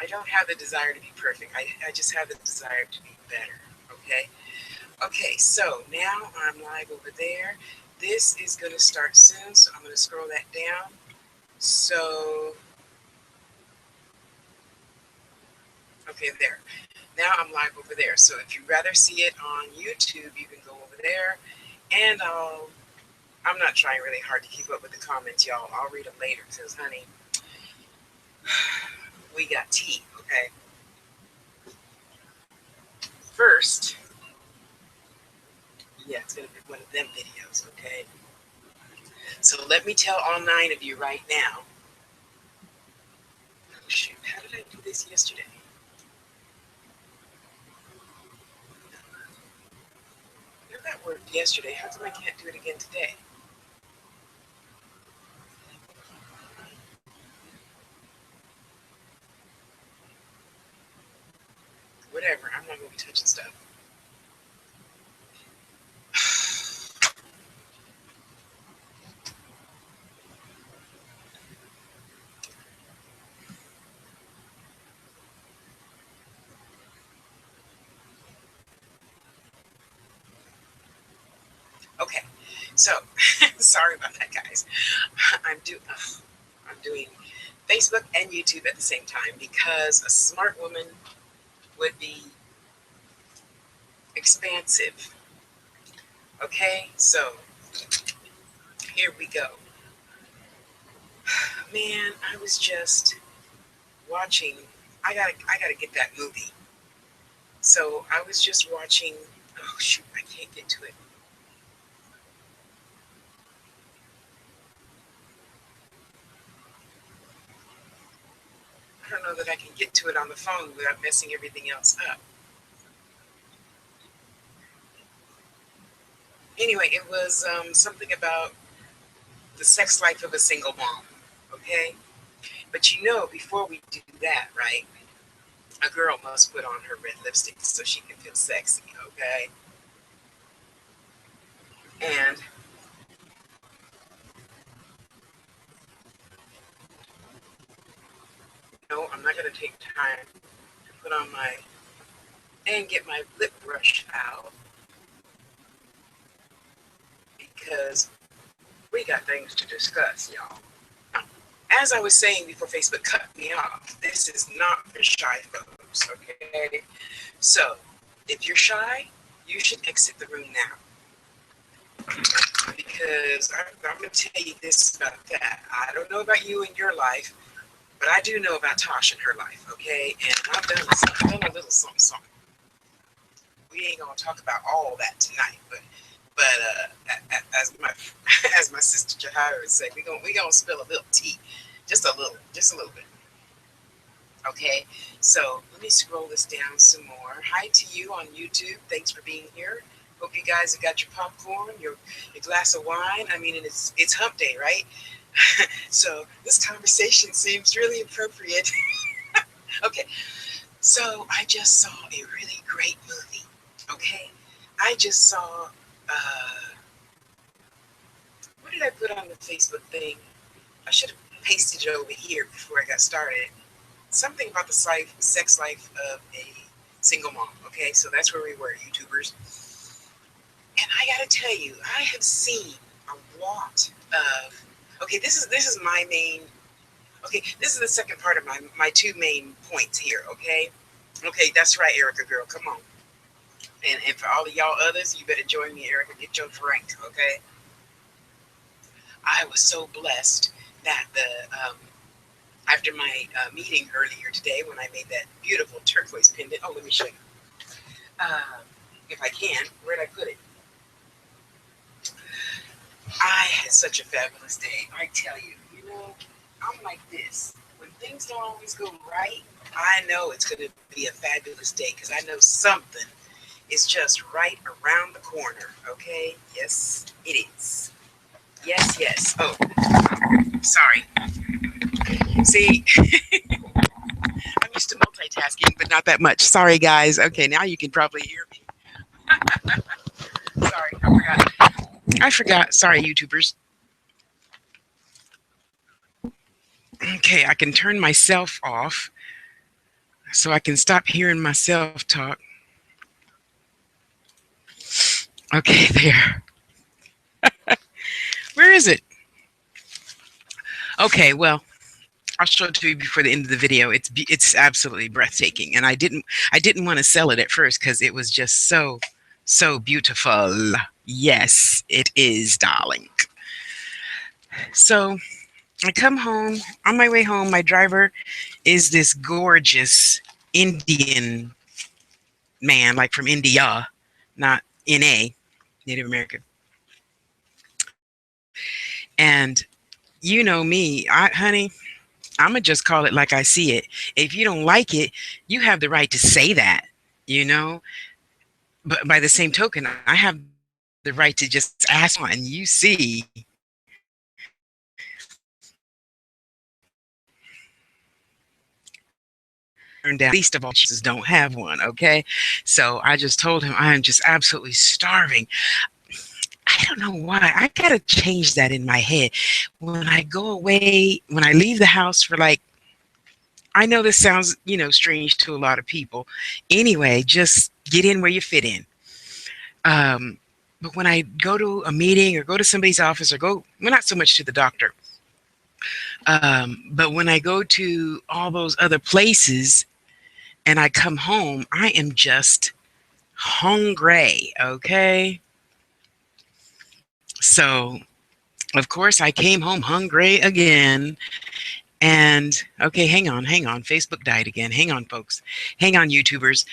I don't have the desire to be perfect. I just have the desire to be better. Okay. Okay. So now I'm live over there. This is going to start soon, so I'm going to scroll that down. So, okay, there. Now I'm live over there. So if you'd rather see it on YouTube, you can go over there, and I'm not trying really hard to keep up with the comments, y'all. I'll read them later because, honey, we got tea. Okay. First, yeah, it's going to be one of them videos. Okay. So let me tell all 9 of you right now. Oh, shoot, how did I do this yesterday? If that worked yesterday, how come I can't do it again today? Whatever, I'm not going to be touching stuff. Okay, so sorry about that, guys. I'm doing Facebook and YouTube at the same time because a smart woman would be expansive. Okay, so here we go. Man, I was just watching. I gotta get that movie. So I was just watching. Oh shoot, I can't get to it. I don't know that I can get to it on the phone without messing everything else up. Anyway, it was something about the sex life of a single mom. Okay, but before we do that, right? A girl must put on her red lipstick so she can feel sexy. Okay, and no, I'm not gonna take time to put on my and get my lip brush out because we got things to discuss, y'all. As I was saying before Facebook cut me off, this is not for shy folks, okay? So, if you're shy, you should exit the room now. Because I'm going to tell you this about that. I don't know about you in your life, but I do know about Tasha in her life, okay? And I've done a little something, something. We ain't going to talk about all that tonight, but as my as my sister Jahira would say, we gonna spill a little tea, just a little bit. Okay, so let me scroll this down some more. Hi to you on YouTube. Thanks for being here. Hope you guys have got your popcorn, your glass of wine. I mean, it's hump day, right? So this conversation seems really appropriate. Okay, so I just saw a really great movie. Okay, I just saw. What did I put on the Facebook thing? I should have pasted it over here before I got started. Something about the sex life of a single mom. Okay, so that's where we were, YouTubers. And I gotta tell you, I have seen a lot of. Okay, this is my main. Okay, this is the second part of my 2 main points here. Okay, that's right, Erica girl, come on. And for all of y'all others, you better join me, Erica. Get your drink, okay? I was so blessed that after my meeting earlier today, when I made that beautiful turquoise pendant. Oh, let me show you. If I can, where'd I put it? I had such a fabulous day. I tell you, I'm like this. When things don't always go right, I know it's going to be a fabulous day because I know something is just right around the corner. Okay? Yes, it is. Yes, yes. Oh, sorry. See, I'm used to multitasking, but not that much. Sorry, guys. Okay, now you can probably hear me. Sorry, I forgot. I forgot. Sorry, YouTubers. Okay, I can turn myself off. so I can stop hearing myself talk. Okay, there. Where is it? Okay, well, I'll show it to you before the end of the video. It's absolutely breathtaking, and I didn't want to sell it at first because it was just so beautiful. Yes, it is, darling. So I come home. On my way home, my driver is this gorgeous Indian man, like from India, not NA, Native American. And you know me, honey, I'm gonna just call it like I see it. If you don't like it, you have the right to say that, you know. But by the same token, I have the right to just ask one. You see, turn down. Least of all, Jesus don't have one. Okay, so I just told him I am just absolutely starving. I don't know why. I gotta change that in my head. When I go away, when I leave the house for like, I know this sounds, strange to a lot of people. Anyway, just get in where you fit in. Um, but when I go to a meeting or go to somebody's office or well, not so much to the doctor, but when I go to all those other places and I come home, I am just hungry. Okay. So, of course, I came home hungry again. And okay, hang on. Facebook died again. Hang on, folks. Hang on, YouTubers.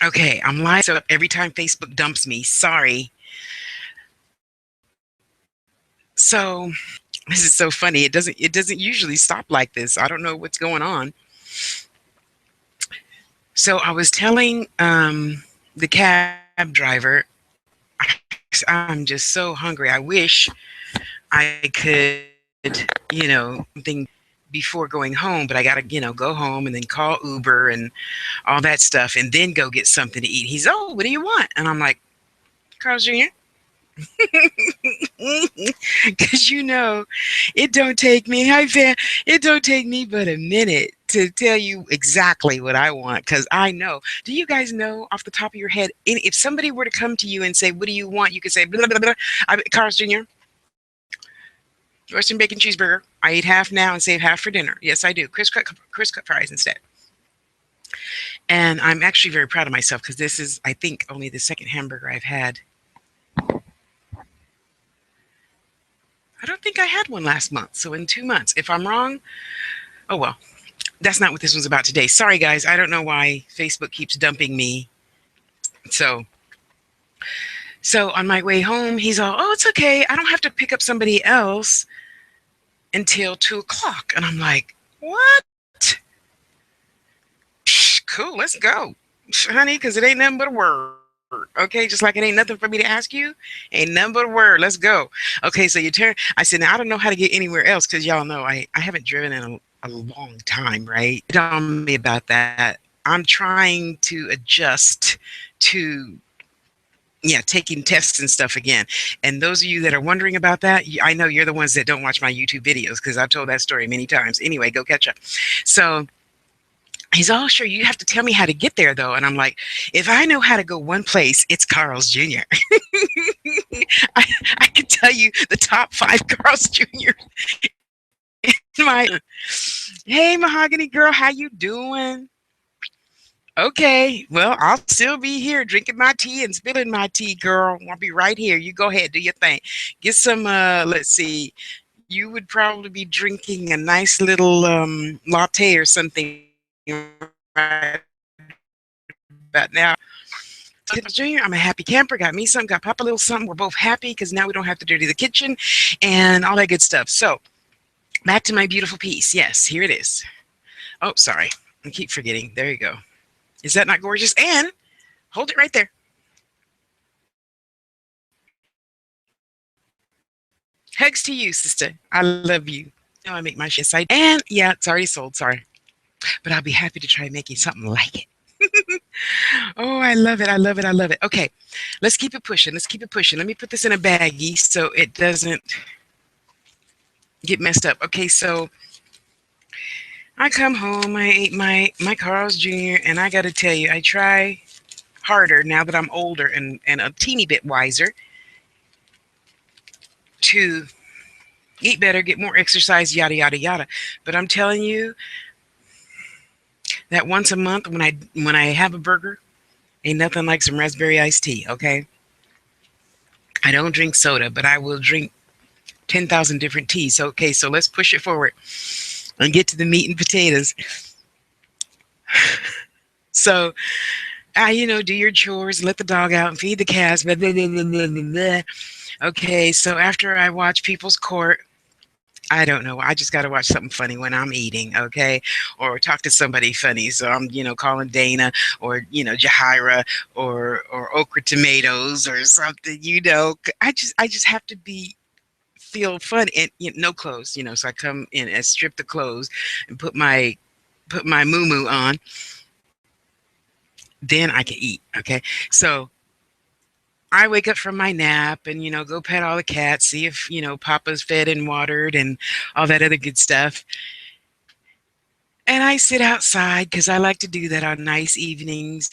Okay, I'm live. So every time Facebook dumps me, sorry. So this is so funny. It doesn't usually stop like this. I don't know what's going on. So I was telling the cab driver, I'm just so hungry. I wish I could, something before going home, but I got to, go home and then call Uber and all that stuff and then go get something to eat. He's, oh, what do you want? And I'm like, Carl's Jr. Because it don't take me. Hi, Van. It don't take me but a minute to tell you exactly what I want because I know. Do you guys know off the top of your head, if somebody were to come to you and say, "What do you want?" You could say, blah, blah, blah. Carl's Jr. Roast and bacon cheeseburger. I eat half now and save half for dinner. Yes, I do. Crisp cut fries instead. And I'm actually very proud of myself because this is, I think, only the second hamburger I've had. I don't think I had one last month. So in 2 months, if I'm wrong, oh well. That's not what this one's about today. Sorry, guys. I don't know why Facebook keeps dumping me. So on my way home, he's all, oh, it's okay. I don't have to pick up somebody else until 2:00. And I'm like, what? Cool, let's go, honey, because it ain't nothing but a word. Okay, just like it ain't nothing for me to ask you, ain't nothing but a word. Let's go. Okay, so you turn. I said, now I don't know how to get anywhere else because y'all know I haven't driven in a long time, right? Tell me about that. I'm trying to adjust to taking tests and stuff again. And those of you that are wondering about that, I know you're the ones that don't watch my YouTube videos because I've told that story many times. Anyway, go catch up. So he's all, sure, you have to tell me how to get there, though. And I'm like, if I know how to go one place, it's Carl's Jr. I can tell you the top 5 Carl's Jr. Hey, Mahogany Girl, how you doing? Okay, well, I'll still be here drinking my tea and spilling my tea, girl. I'll be right here. You go ahead, do your thing. Get some, let's see, you would probably be drinking a nice little latte or something right about now. Junior, I'm a happy camper. Got me something, got Papa a little something. We're both happy because now we don't have to dirty the kitchen and all that good stuff. So back to my beautiful piece. Yes, here it is. Oh, sorry. I keep forgetting. There you go. Is that not gorgeous? And hold it right there. Hugs to you, sister. I love you. No, I make my shit side. And yeah, it's already sold. Sorry. But I'll be happy to try making something like it. Oh, I love it. I love it. I love it. Okay, let's keep it pushing. Let's keep it pushing. Let me put this in a baggie so it doesn't. get messed up. Okay, so I come home, I ate my Carl's Jr., and I got to tell you, I try harder now that I'm older and a teeny bit wiser to eat better, get more exercise, yada yada yada. But I'm telling you that once a month when I have a burger, ain't nothing like some raspberry iced tea. Okay, I don't drink soda, but I will drink 10,000 different teas. So, okay, so let's push it forward and get to the meat and potatoes. So, do your chores, let the dog out and feed the cats. Blah, blah, blah, blah, blah, blah, blah. Okay, so after I watch People's Court, I don't know. I just got to watch something funny when I'm eating, okay? Or talk to somebody funny. So I'm, calling Dana or, Jahira or Okra Tomatoes or something, I just have to be feel fun and no clothes, so I come in and strip the clothes and put my moo on, then I can eat. Okay. So I wake up from my nap and, go pet all the cats, see if, Papa's fed and watered and all that other good stuff. And I sit outside because I like to do that on nice evenings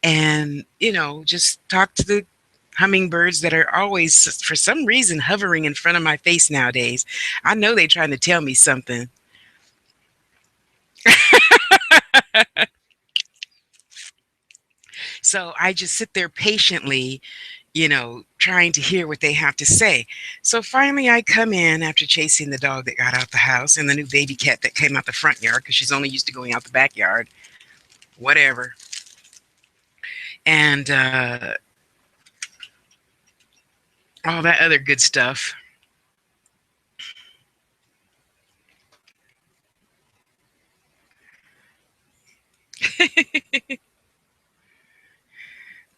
and, just talk to the hummingbirds that are always, for some reason, hovering in front of my face nowadays. I know they're trying to tell me something. So I just sit there patiently, trying to hear what they have to say. So finally, I come in after chasing the dog that got out the house and the new baby cat that came out the front yard because she's only used to going out the backyard, whatever. And all that other good stuff.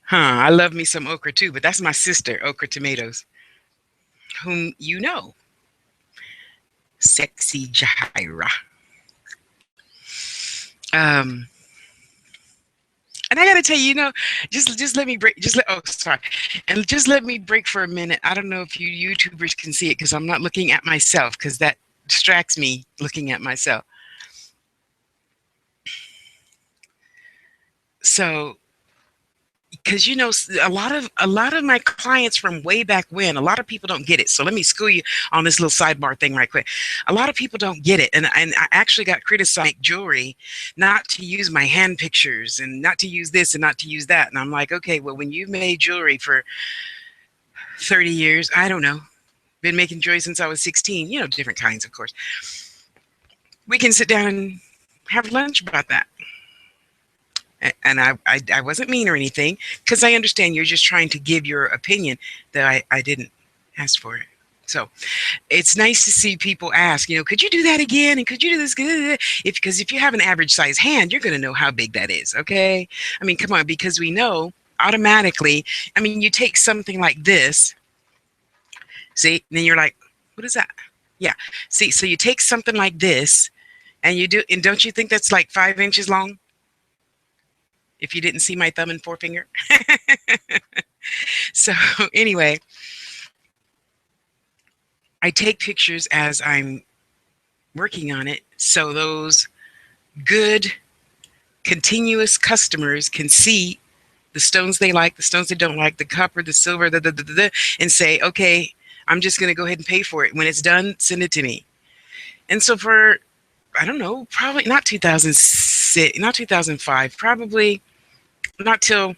Huh, I love me some okra too, but that's my sister, Okra Tomatoes, whom you know, Sexy Jahira. Um, and I gotta tell you, just let me break. Just let. Oh, sorry, and just let me break for a minute. I don't know if you YouTubers can see it because I'm not looking at myself because that distracts me looking at myself. So, because a lot of my clients from way back when, a lot of people don't get it. So let me school you on this little sidebar thing right quick. A lot of people don't get it, and I actually got criticized jewelry not to use my hand pictures and not to use this and not to use that. And I'm like, okay, well, when you've made jewelry for 30 years, I don't know, been making jewelry since I was 16, different kinds, of course. We can sit down and have lunch about that. And I wasn't mean or anything because I understand you're just trying to give your opinion that I didn't ask for it. So it's nice to see people ask, could you do that again? And could you do this? Because if you have an average size hand, you're going to know how big that is. Okay. I mean, come on, because we know automatically. I mean, you take something like this, see, and then you're like, what is that? Yeah. See, so you take something like this and don't you think that's like 5 inches long? If you didn't see my thumb and forefinger. So anyway, I take pictures as I'm working on it so those good continuous customers can see the stones they like, the stones they don't like, the copper, the silver, and say, okay, I'm just going to go ahead and pay for it. When it's done, send it to me. And so for, I don't know, probably not 2006, not 2005, probably not till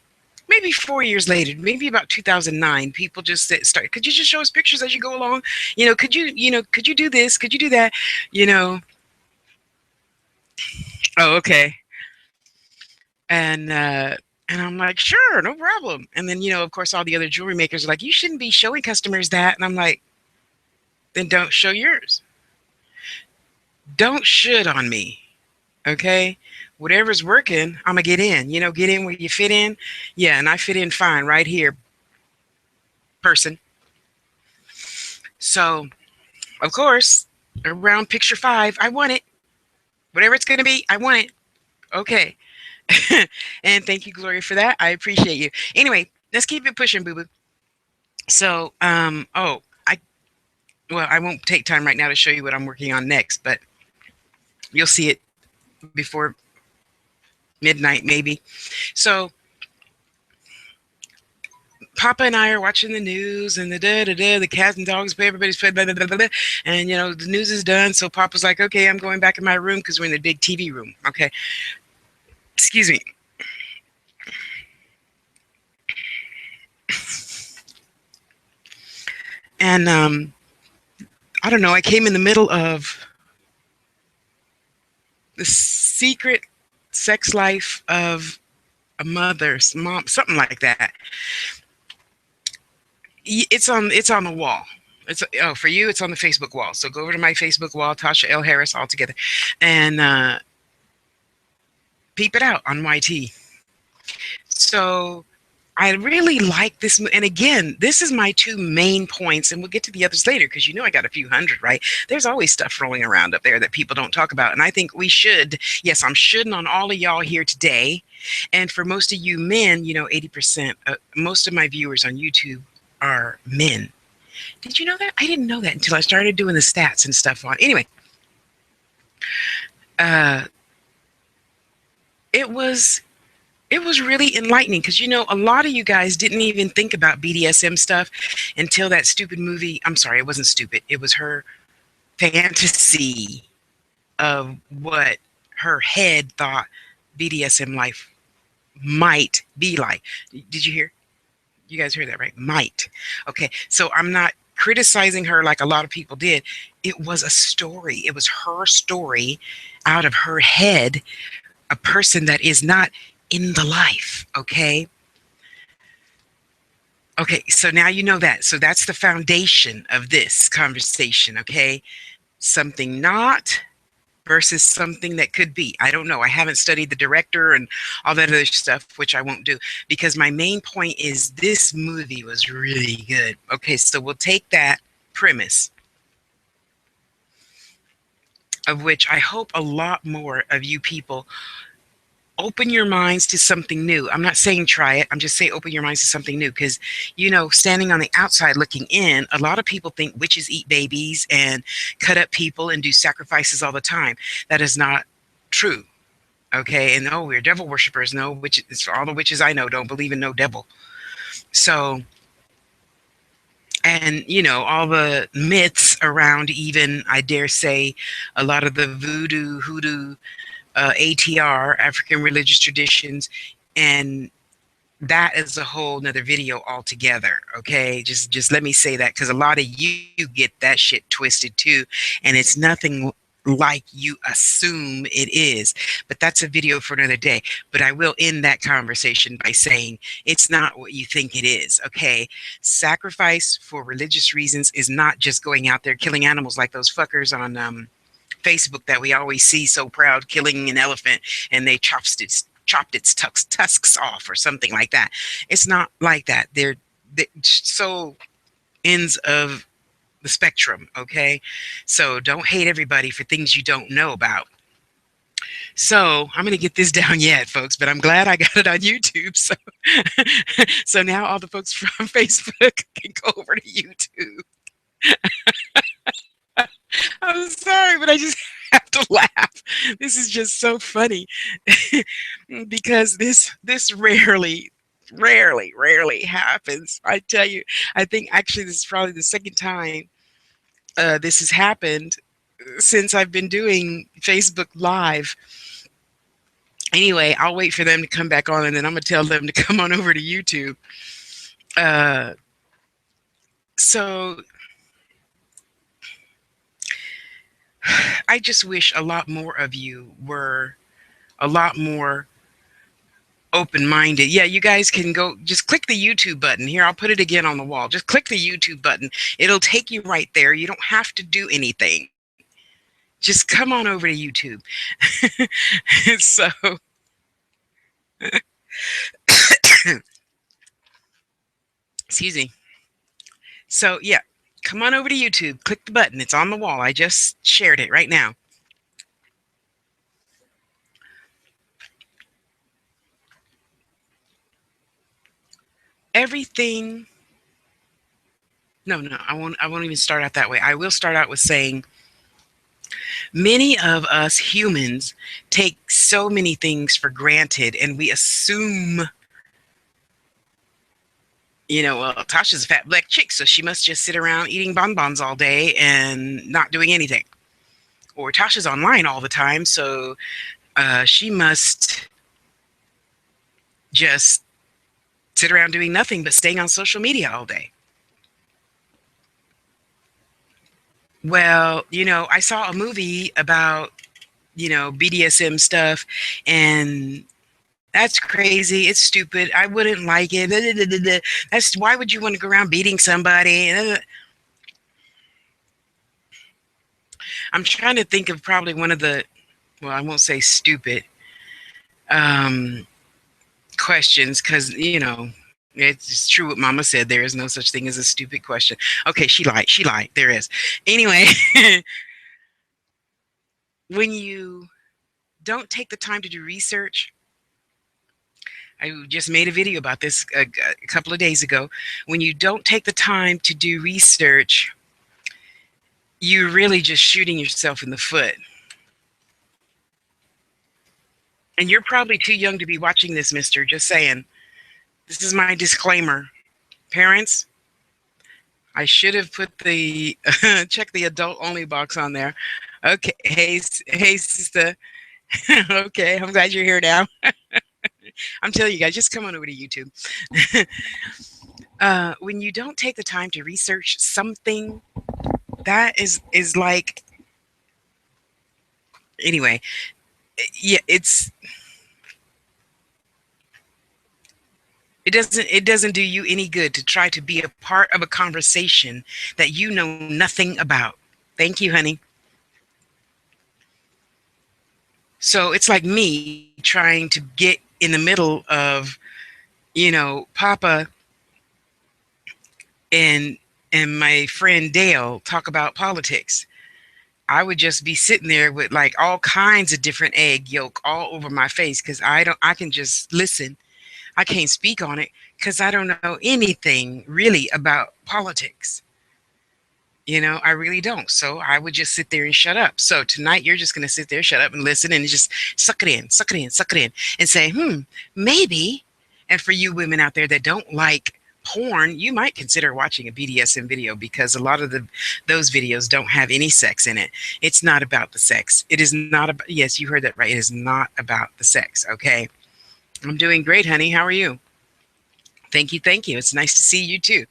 maybe 4 years later, maybe about 2009, people just start, could you just show us pictures as you go along? Could you do this? Could you do that? You know, oh, okay. And, and I'm like, sure, no problem. And then, of course, all the other jewelry makers are like, you shouldn't be showing customers that. And I'm like, then don't show yours. Don't should on me. Okay. Whatever's working, I'm going to get in, get in where you fit in. Yeah. And I fit in fine right here, person. So, of course, around picture 5, I want it. Whatever it's going to be, I want it. Okay. And thank you, Gloria, for that. I appreciate you. Anyway, let's keep it pushing, boo boo. So, Well, I won't take time right now to show you what I'm working on next, but you'll see it before midnight, maybe. So Papa and I are watching the news and the da da da, the cats and dogs, everybody's fed, blah, blah, blah, blah, blah. And the news is done. So Papa's like, okay, I'm going back in my room because we're in the big TV room. Okay, excuse me. And I don't know. I came in the middle of the secret sex life of a mother's mom, something like that. It's on the wall. For you, it's on the Facebook wall. So go over to my Facebook wall, Tasha L Harris, all together, and peep it out on YT. So I really like this. And again, this is my two main points, and we'll get to the others later because I got a few hundred, right? There's always stuff rolling around up there that people don't talk about. And I think we should. Yes, I'm shoulding on all of y'all here today. And for most of you men, 80%, most of my viewers on YouTube are men. Did you know that? I didn't know that until I started doing the stats and stuff on. Anyway, uh, it was it was really enlightening because a lot of you guys didn't even think about BDSM stuff until that stupid movie. I'm sorry, it wasn't stupid. It was her fantasy of what her head thought BDSM life might be like. Did you hear? You guys heard that, right? Might. Okay, so I'm not criticizing her like a lot of people did. It was a story. It was her story out of her head, a person that is not in the life. Okay, so now you know that. So that's the foundation of this conversation. Okay, something not versus something that could be. I don't know. I haven't studied the director and all that other stuff, which I won't do, because my main point is this movie was really good. Okay, so we'll take that premise, of which I hope a lot more of you people open your minds to something new. I'm not saying try it. I'm just saying open your minds to something new because, standing on the outside looking in, a lot of people think witches eat babies and cut up people and do sacrifices all the time. That is not true. Okay. And no, we're devil worshippers. No, witches, all the witches I know don't believe in no devil. So, and all the myths around, even I dare say a lot of the voodoo, hoodoo, ATR, African religious traditions, and that is a whole nother video altogether. Okay, just let me say that because a lot of you get that shit twisted too, and it's nothing like you assume it is. But that's a video for another day. But I will end that conversation by saying it's not what you think it is. Okay, sacrifice for religious reasons is not just going out there killing animals like those fuckers on Facebook that we always see so proud killing an elephant and they chopped its tusks off or something like that. It's not like that. They're so ends of the spectrum. Okay, so don't hate everybody for things you don't know about. So I'm going to get this down yet, folks, but I'm glad I got it on YouTube. So, so now all the folks from Facebook can go over to YouTube. I'm sorry, but I just have to laugh. This is just so funny because this rarely happens. I tell you, I think actually this is probably the second time this has happened since I've been doing Facebook Live. Anyway, I'll wait for them to come back on, and then I'm gonna tell them to come on over to YouTube. Uh, so I just wish a lot more of you were a lot more open-minded. Yeah, you guys can go just click the YouTube button. Here, I'll put it again on the wall. Just click the YouTube button. It'll take you right there. You don't have to do anything. Just come on over to YouTube. So, excuse me. So, yeah, come on over to YouTube. Click the button. It's on the wall. I just shared it right now. Everything No, no, I won't even start out that way. I will start out with saying many of us humans take so many things for granted, and we assume, well, Tasha's a fat black chick, so she must just sit around eating bonbons all day and not doing anything. Or Tasha's online all the time, so she must just sit around doing nothing but staying on social media all day. Well, I saw a movie about, BDSM stuff, and that's crazy. It's stupid. I wouldn't like it. That's why would you want to go around beating somebody? I'm trying to think of probably one of the, well, I won't say stupid um, questions because, it's true what Mama said. There is no such thing as a stupid question. Okay, she lied. She lied. There is. Anyway, when you don't take the time to do research, I just made a video about this a couple of days ago. When you don't take the time to do research, you're really just shooting yourself in the foot. And you're probably too young to be watching this, mister. Just saying. This is my disclaimer. Parents, I should have put the check the adult only box on there. Okay. Hey, sister. Okay, I'm glad you're here now. I'm telling you guys, just come on over to YouTube. When you don't take the time to research something, that is like, anyway, yeah, it doesn't do you any good to try to be a part of a conversation that you know nothing about. Thank you, honey. So it's like me trying to get in the middle of, Papa and my friend Dale talk about politics. I would just be sitting there with like all kinds of different egg yolk all over my face because I can just listen. I can't speak on it because I don't know anything really about politics. I really don't. So I would just sit there and shut up. So tonight you're just going to sit there, shut up and listen and just suck it in, suck it in, suck it in and say, maybe. And for you women out there that don't like porn, you might consider watching a BDSM video because a lot of those videos don't have any sex in it. It's not about the sex. It is not about, yes, you heard that right. It is not about the sex. Okay. I'm doing great, honey. How are you? Thank you. Thank you. It's nice to see you too.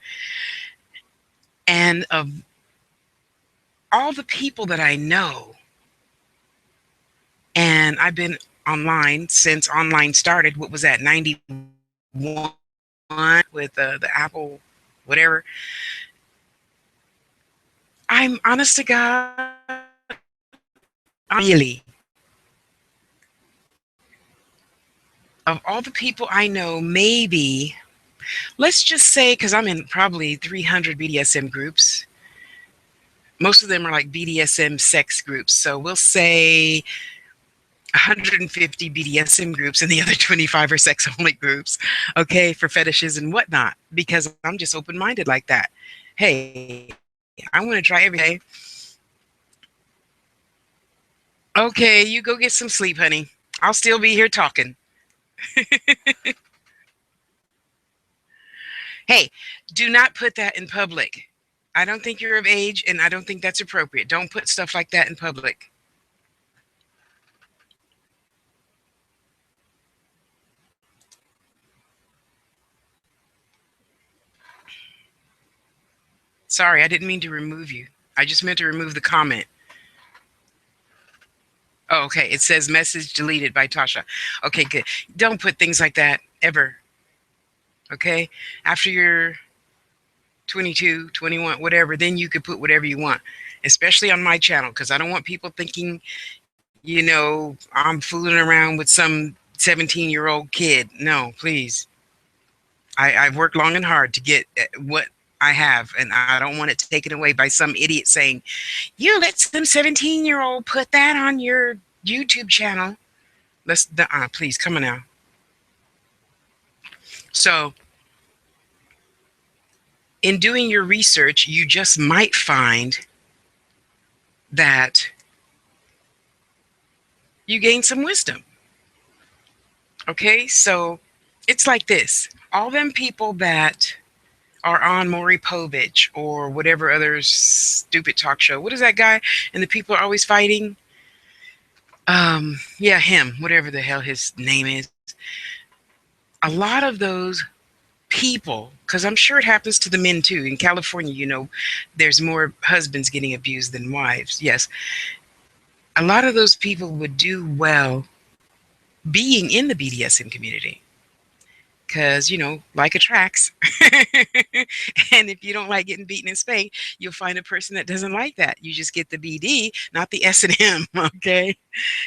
And of all the people that I know, and I've been online since online started. What was that, 91 with the Apple, whatever. I'm honest to God, really, of all the people I know, maybe, let's just say, because I'm in probably 300 BDSM groups. Most of them are like BDSM sex groups. So we'll say 150 BDSM groups and the other 25 are sex only groups, okay, for fetishes and whatnot, because I'm just open minded like that. Hey, I want to try everything. Okay, you go get some sleep, honey. I'll still be here talking. Hey, do not put that in public. I don't think you're of age and I don't think that's appropriate. Don't put stuff like that in public. Sorry, I didn't mean to remove you. I just meant to remove the comment. Oh, okay. It says message deleted by Tasha. Okay, good. Don't put things like that ever. Okay? After you're 22, 21, whatever, then you could put whatever you want, especially on my channel, because I don't want people thinking, I'm fooling around with some 17-year-old kid. No, please. I've worked long and hard to get what I have, and I don't want it taken away by some idiot saying, you let some 17-year-old put that on your YouTube channel. Please, come on now. So in doing your research, you just might find that you gain some wisdom. Okay, so it's like this. All them people that are on Maury Povich or whatever other stupid talk show. What is that guy? And the people are always fighting. Yeah, him, whatever the hell his name is. A lot of those people, because I'm sure it happens to the men too. In California, there's more husbands getting abused than wives. Yes. A lot of those people would do well being in the BDSM community because, like attracts. And if you don't like getting beaten and spanked, you'll find a person that doesn't like that. You just get the BD, not the S&M. Okay.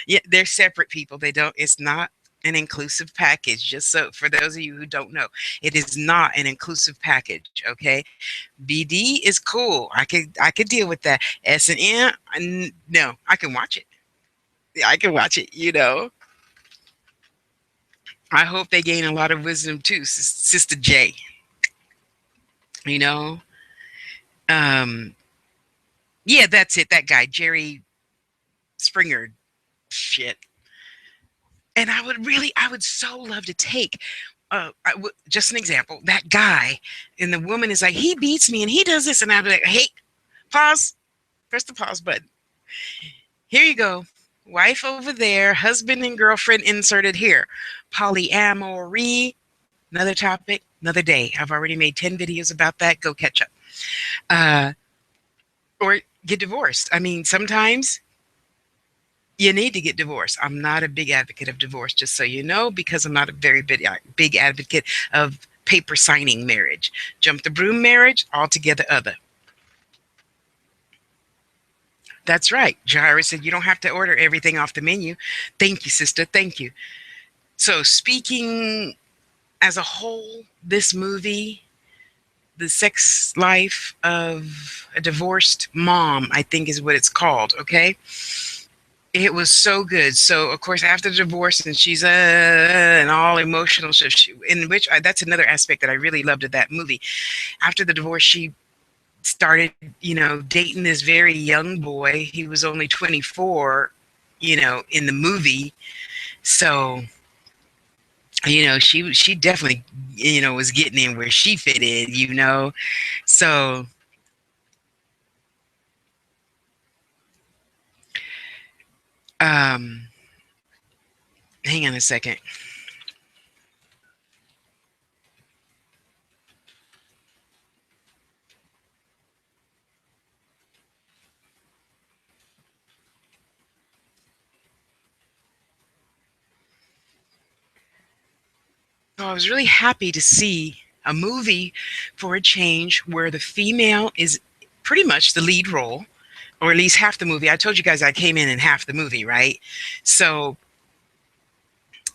Yeah, they're separate people. It's not an inclusive package. Just so for those of you who don't know, it is not an inclusive package. Okay. BD is cool. I could deal with that. S&M, no, I can watch it. Yeah, I can watch it. I hope they gain a lot of wisdom too, Sister J. You know, um, yeah, that's it. That guy, Jerry Springer, shit. And I would so love to take, just an example. That guy, and the woman is like, he beats me and he does this, and I'd be like, hey, pause, press the pause button. Here you go. Wife over there, husband and girlfriend inserted here. Polyamory, another topic, another day. I've already made 10 videos about that. Go catch up. Or get divorced. I mean, sometimes you need to get divorced. I'm not a big advocate of divorce, just so you know, because I'm not a very big advocate of paper signing marriage. Jump the broom marriage, altogether other. That's right. Jaira said you don't have to order everything off the menu. Thank you, sister. Thank you. So speaking as a whole, this movie, The Sex Life of a Divorced Mom, I think is what it's called. Okay. It was so good. So of course, after the divorce, and she's and all emotional. So that's another aspect that I really loved of that movie. After the divorce, she started, dating this very young boy. He was only 24, in the movie. So, she definitely, was getting in where she fit in. So, hang on a second. So I was really happy to see a movie for a change where the female is pretty much the lead role, or at least half the movie. I told you guys I came in half the movie, right? So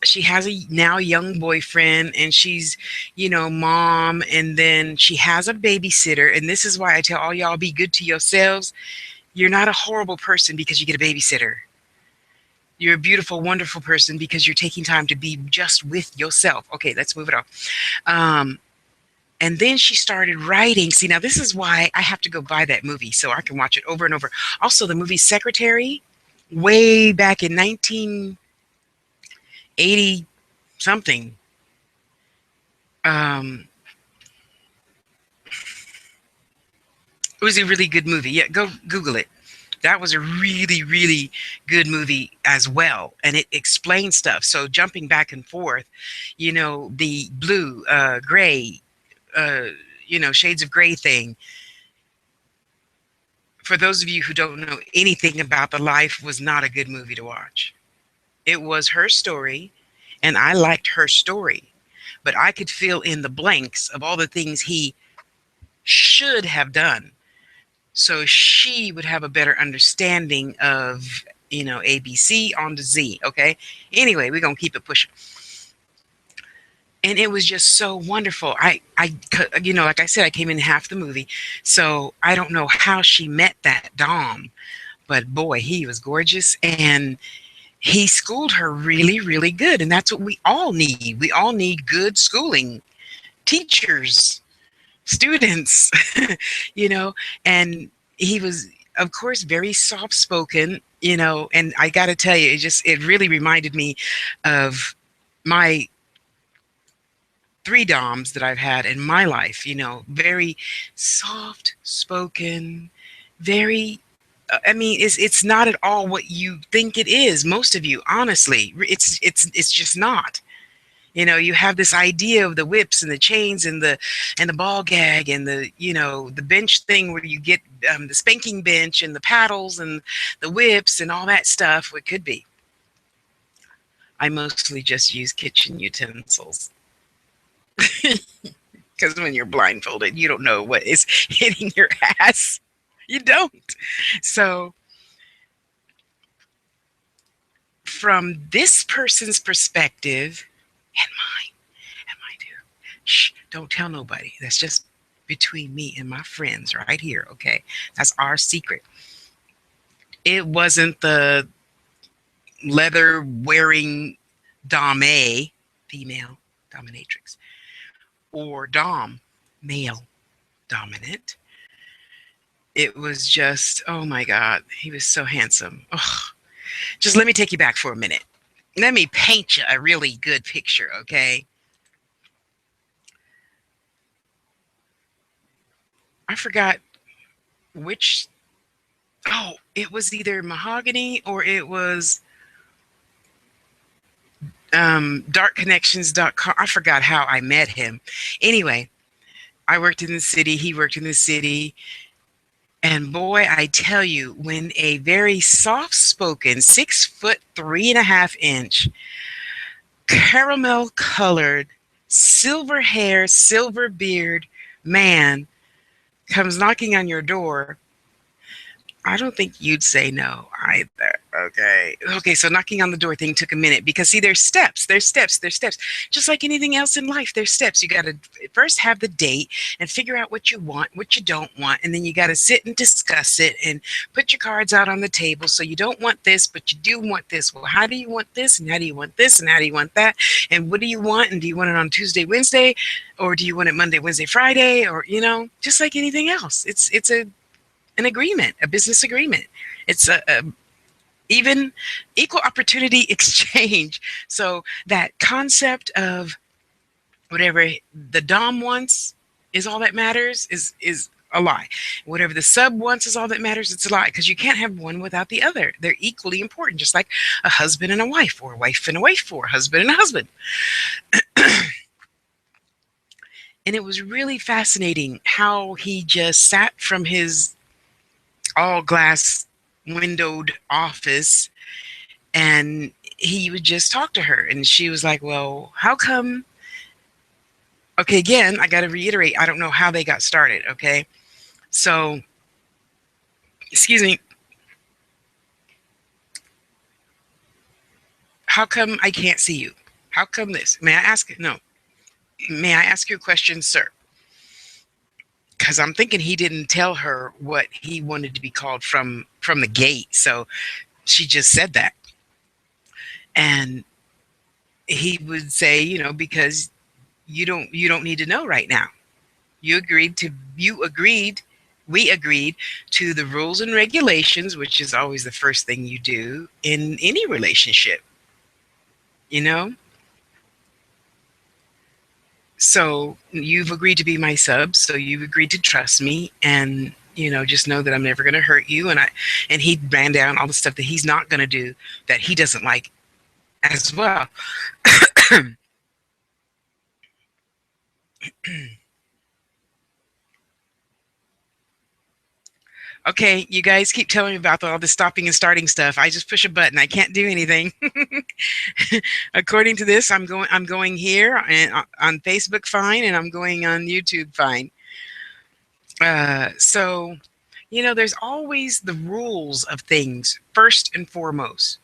she has a now young boyfriend, and she's, mom, and then she has a babysitter. And this is why I tell all y'all, be good to yourselves. You're not a horrible person because you get a babysitter. You're a beautiful, wonderful person because you're taking time to be just with yourself. Okay, let's move it on. And then she started writing. See, now this is why I have to go buy that movie so I can watch it over and over. Also, the movie Secretary, way back in 1980 something. It was a really good movie. Yeah, go Google it. That was a really, really good movie as well. And it explains stuff. So jumping back and forth, the blue, gray, shades of gray thing. For those of you who don't know anything about the life, was not a good movie to watch. It was her story, and I liked her story. But I could fill in the blanks of all the things he should have done, so she would have a better understanding of, ABC on to Z. Okay. Anyway, we're going to keep it pushing. And it was just so wonderful. Like I said, I came in half the movie. So I don't know how she met that Dom, but boy, he was gorgeous. And he schooled her really, really good. And that's what we all need. We all need good schooling, teachers, students, you know, and he was, of course, very soft spoken, you know, and I got to tell you, it really reminded me of my three doms that I've had in my life, you know, very soft spoken, very I mean, it's not at all what you think it is. Most of you, honestly, it's just not. You know, you have this idea of the whips and the chains and the ball gag and the, you know, the bench thing where you get the spanking bench and the paddles and the whips and all that stuff. What could be. I mostly just use kitchen utensils because when you're blindfolded, you don't know what is hitting your ass. You don't. So from this person's perspective and mine, and mine too. Shh, don't tell nobody. That's just between me and my friends right here, okay? That's our secret. It wasn't the leather wearing dame, female dominatrix, or dom, male dominant. It was just, oh my God, he was so handsome. Oh, just let me take you back for a minute. Let me paint you a really good picture, okay? I forgot which. Oh, it was either mahogany or it was darkconnections.com. I forgot how I met him. Anyway, I worked in the city. He worked in the city. And boy, I tell you, when a very soft spoken 6 foot 3.5 inch caramel colored silver hair, silver beard man comes knocking on your door, I don't think you'd say no either. Okay. Okay. So knocking on the door thing took a minute because see, there's steps. There's steps. There's steps. Just like anything else in life, there's steps. You got to first have the date and figure out what you want, what you don't want, and then you got to sit and discuss it and put your cards out on the table. So you don't want this, but you do want this. Well, how do you want this, and how do you want this, and how do you want that, and what do you want, and do you want it on Tuesday, Wednesday, or do you want it Monday, Wednesday, Friday, or you know, just like anything else. It's an agreement, a business agreement. It's a even equal opportunity exchange. So that concept of whatever the dom wants is all that matters is a lie. Whatever the sub wants is all that matters. It's a lie because you can't have one without the other. They're equally important, just like a husband and a wife, or a wife and a wife, or a husband and a husband. And it was really fascinating how he just sat from his all glass windowed office and he would just talk to her, and she was like, well, how come? Okay, again, I got to reiterate, I don't know how they got started. Okay, so excuse me, how come I can't see you? How come this? May I ask? No, may I ask you a question, sir? Because I'm thinking he didn't tell her what he wanted to be called from the gate, so she just said that. And he would say, you know, because you don't need to know right now. You agreed to you agreed we agreed to the rules and regulations, which is always the first thing you do in any relationship, you know? So you've agreed to be my sub, so you've agreed to trust me, and you know, just know that I'm never going to hurt you. And he ran down all the stuff that he's not going to do that he doesn't like as well. Okay, you guys keep telling me about all this stopping and starting stuff. I just push a button. I can't do anything. According to this, I'm going here and on Facebook fine, and I'm going on YouTube fine. So, you know, there's always the rules of things first and foremost.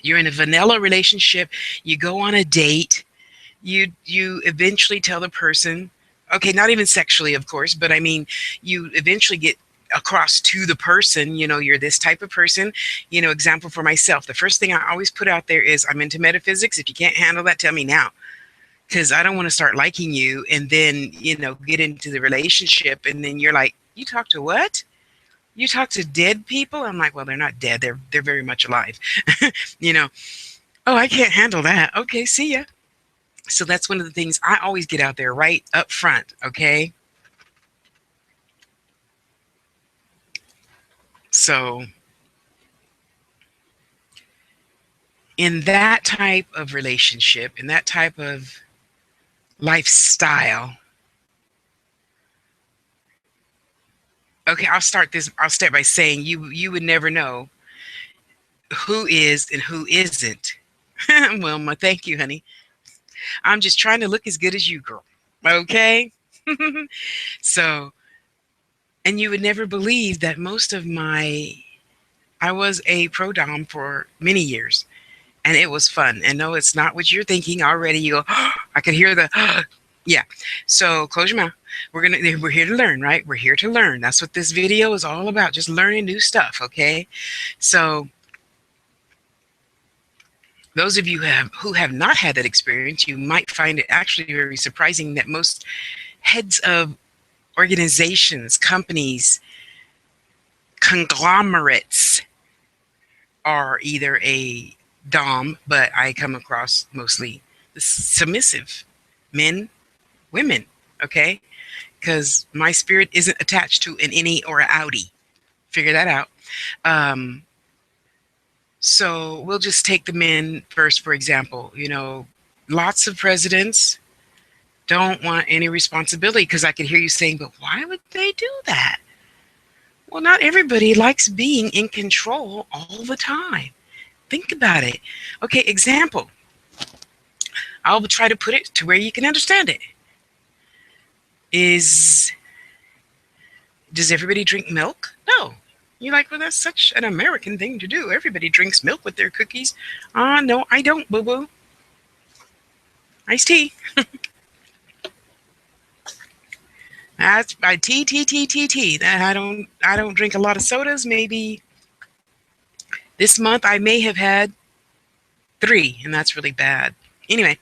You're in a vanilla relationship. You go on a date. You eventually tell the person, okay, not even sexually, of course, but I mean, you eventually get across to the person, you know, you're this type of person. You know, example for myself, the first thing I always put out there is I'm into metaphysics. If you can't handle that, tell me now. because I don't want to start liking you and then, get into the relationship and then you're like, you talk to what? You talk to dead people? I'm like, well, they're not dead. They're very much alive. you know, oh, I can't handle that. Okay, see ya. So that's one of the things I always get out there right up front. Okay. So in that type of relationship, in that type of lifestyle, okay, I'll start by saying you would never know who is and who isn't. Well, thank you, honey. I'm just trying to look as good as you, girl. Okay? So, and you would never believe that I was a pro dom for many years, and it was fun. And no, it's not what you're thinking already. You go, oh, I could hear the, yeah. So close your mouth. We're here to learn, right? We're here to learn. That's what this video is all about. Just learning new stuff. Okay. So those of you who have not had that experience, you might find it actually very surprising that most heads of organizations, companies, conglomerates are either a dom, but I come across mostly submissive men, women, okay? Because my spirit isn't attached to an innie or an outie. Figure that out. Um, so we'll just take the men first, for example. Lots of presidents don't want any responsibility because I could hear you saying, but why would they do that? Well, not everybody likes being in control all the time. Think about it. Okay, example. I'll try to put it to where you can understand it. Does everybody drink milk? No. You're like, well, that's such an American thing to do. Everybody drinks milk with their cookies. No, I don't, boo-boo. Iced tea. That's my tea. I don't drink a lot of sodas. Maybe this month I may have had 3, and that's really bad. Anyway,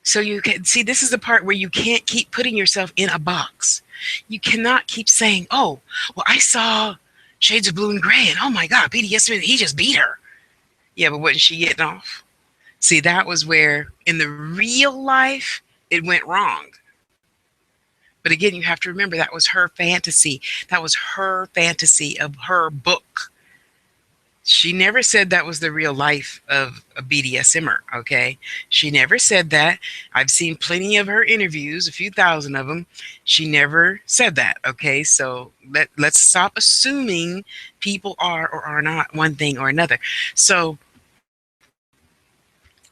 so you can see this is the part where you can't keep putting yourself in a box. You cannot keep saying, oh, well, I saw Shades of Blue and Gray, and oh my God, BDSM, he just beat her. Yeah, but wasn't she getting off? See, that was where in the real life it went wrong. But again, you have to remember that was her fantasy. That was her fantasy of her book. She never said that was the real life of a BDSMer, okay? She never said that. I've seen plenty of her interviews, a few thousand of them. She never said that, okay? So let's stop assuming people are or are not one thing or another. So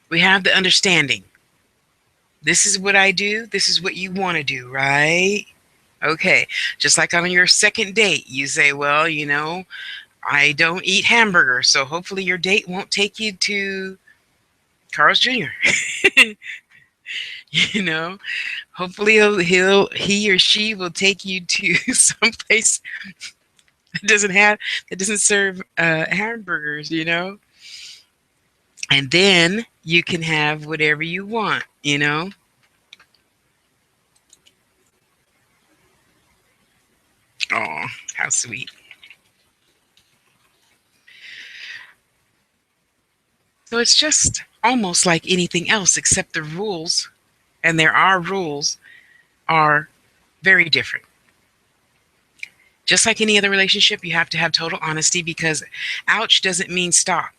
we have the understanding. This is what I do. This is what you want to do, right? Okay. Just like on your second date, you say, well, I don't eat hamburgers, so hopefully your date won't take you to Carl's Jr. Hopefully he or she will take you to someplace that doesn't serve hamburgers. And then you can have whatever you want. Oh, how sweet. So it's just almost like anything else, except the rules, and there are rules, are very different. Just like any other relationship, you have to have total honesty because ouch doesn't mean stop.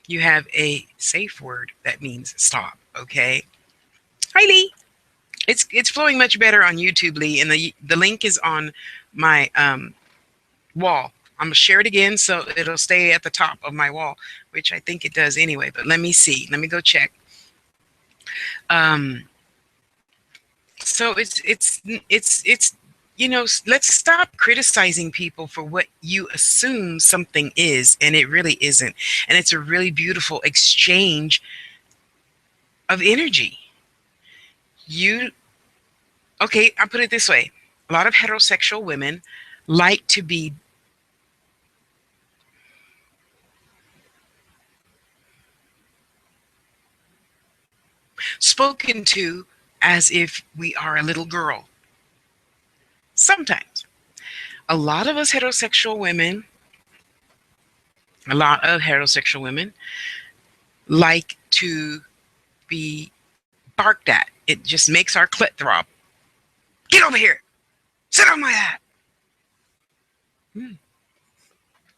You have a safe word that means stop, okay? Hi, Lee. It's flowing much better on YouTube, Lee, and the link is on my wall. I'm gonna share it again so it'll stay at the top of my wall, which I think it does anyway. But let me see. Let me go check. So let's stop criticizing people for what you assume something is, and it really isn't. And it's a really beautiful exchange of energy. Okay, I'll put it this way. A lot of heterosexual women like to be spoken to as if we are a little girl. Sometimes. A lot of us heterosexual women, a lot of heterosexual women like to be barked at. It just makes our clit throb. Get over here. Sit on my lap. I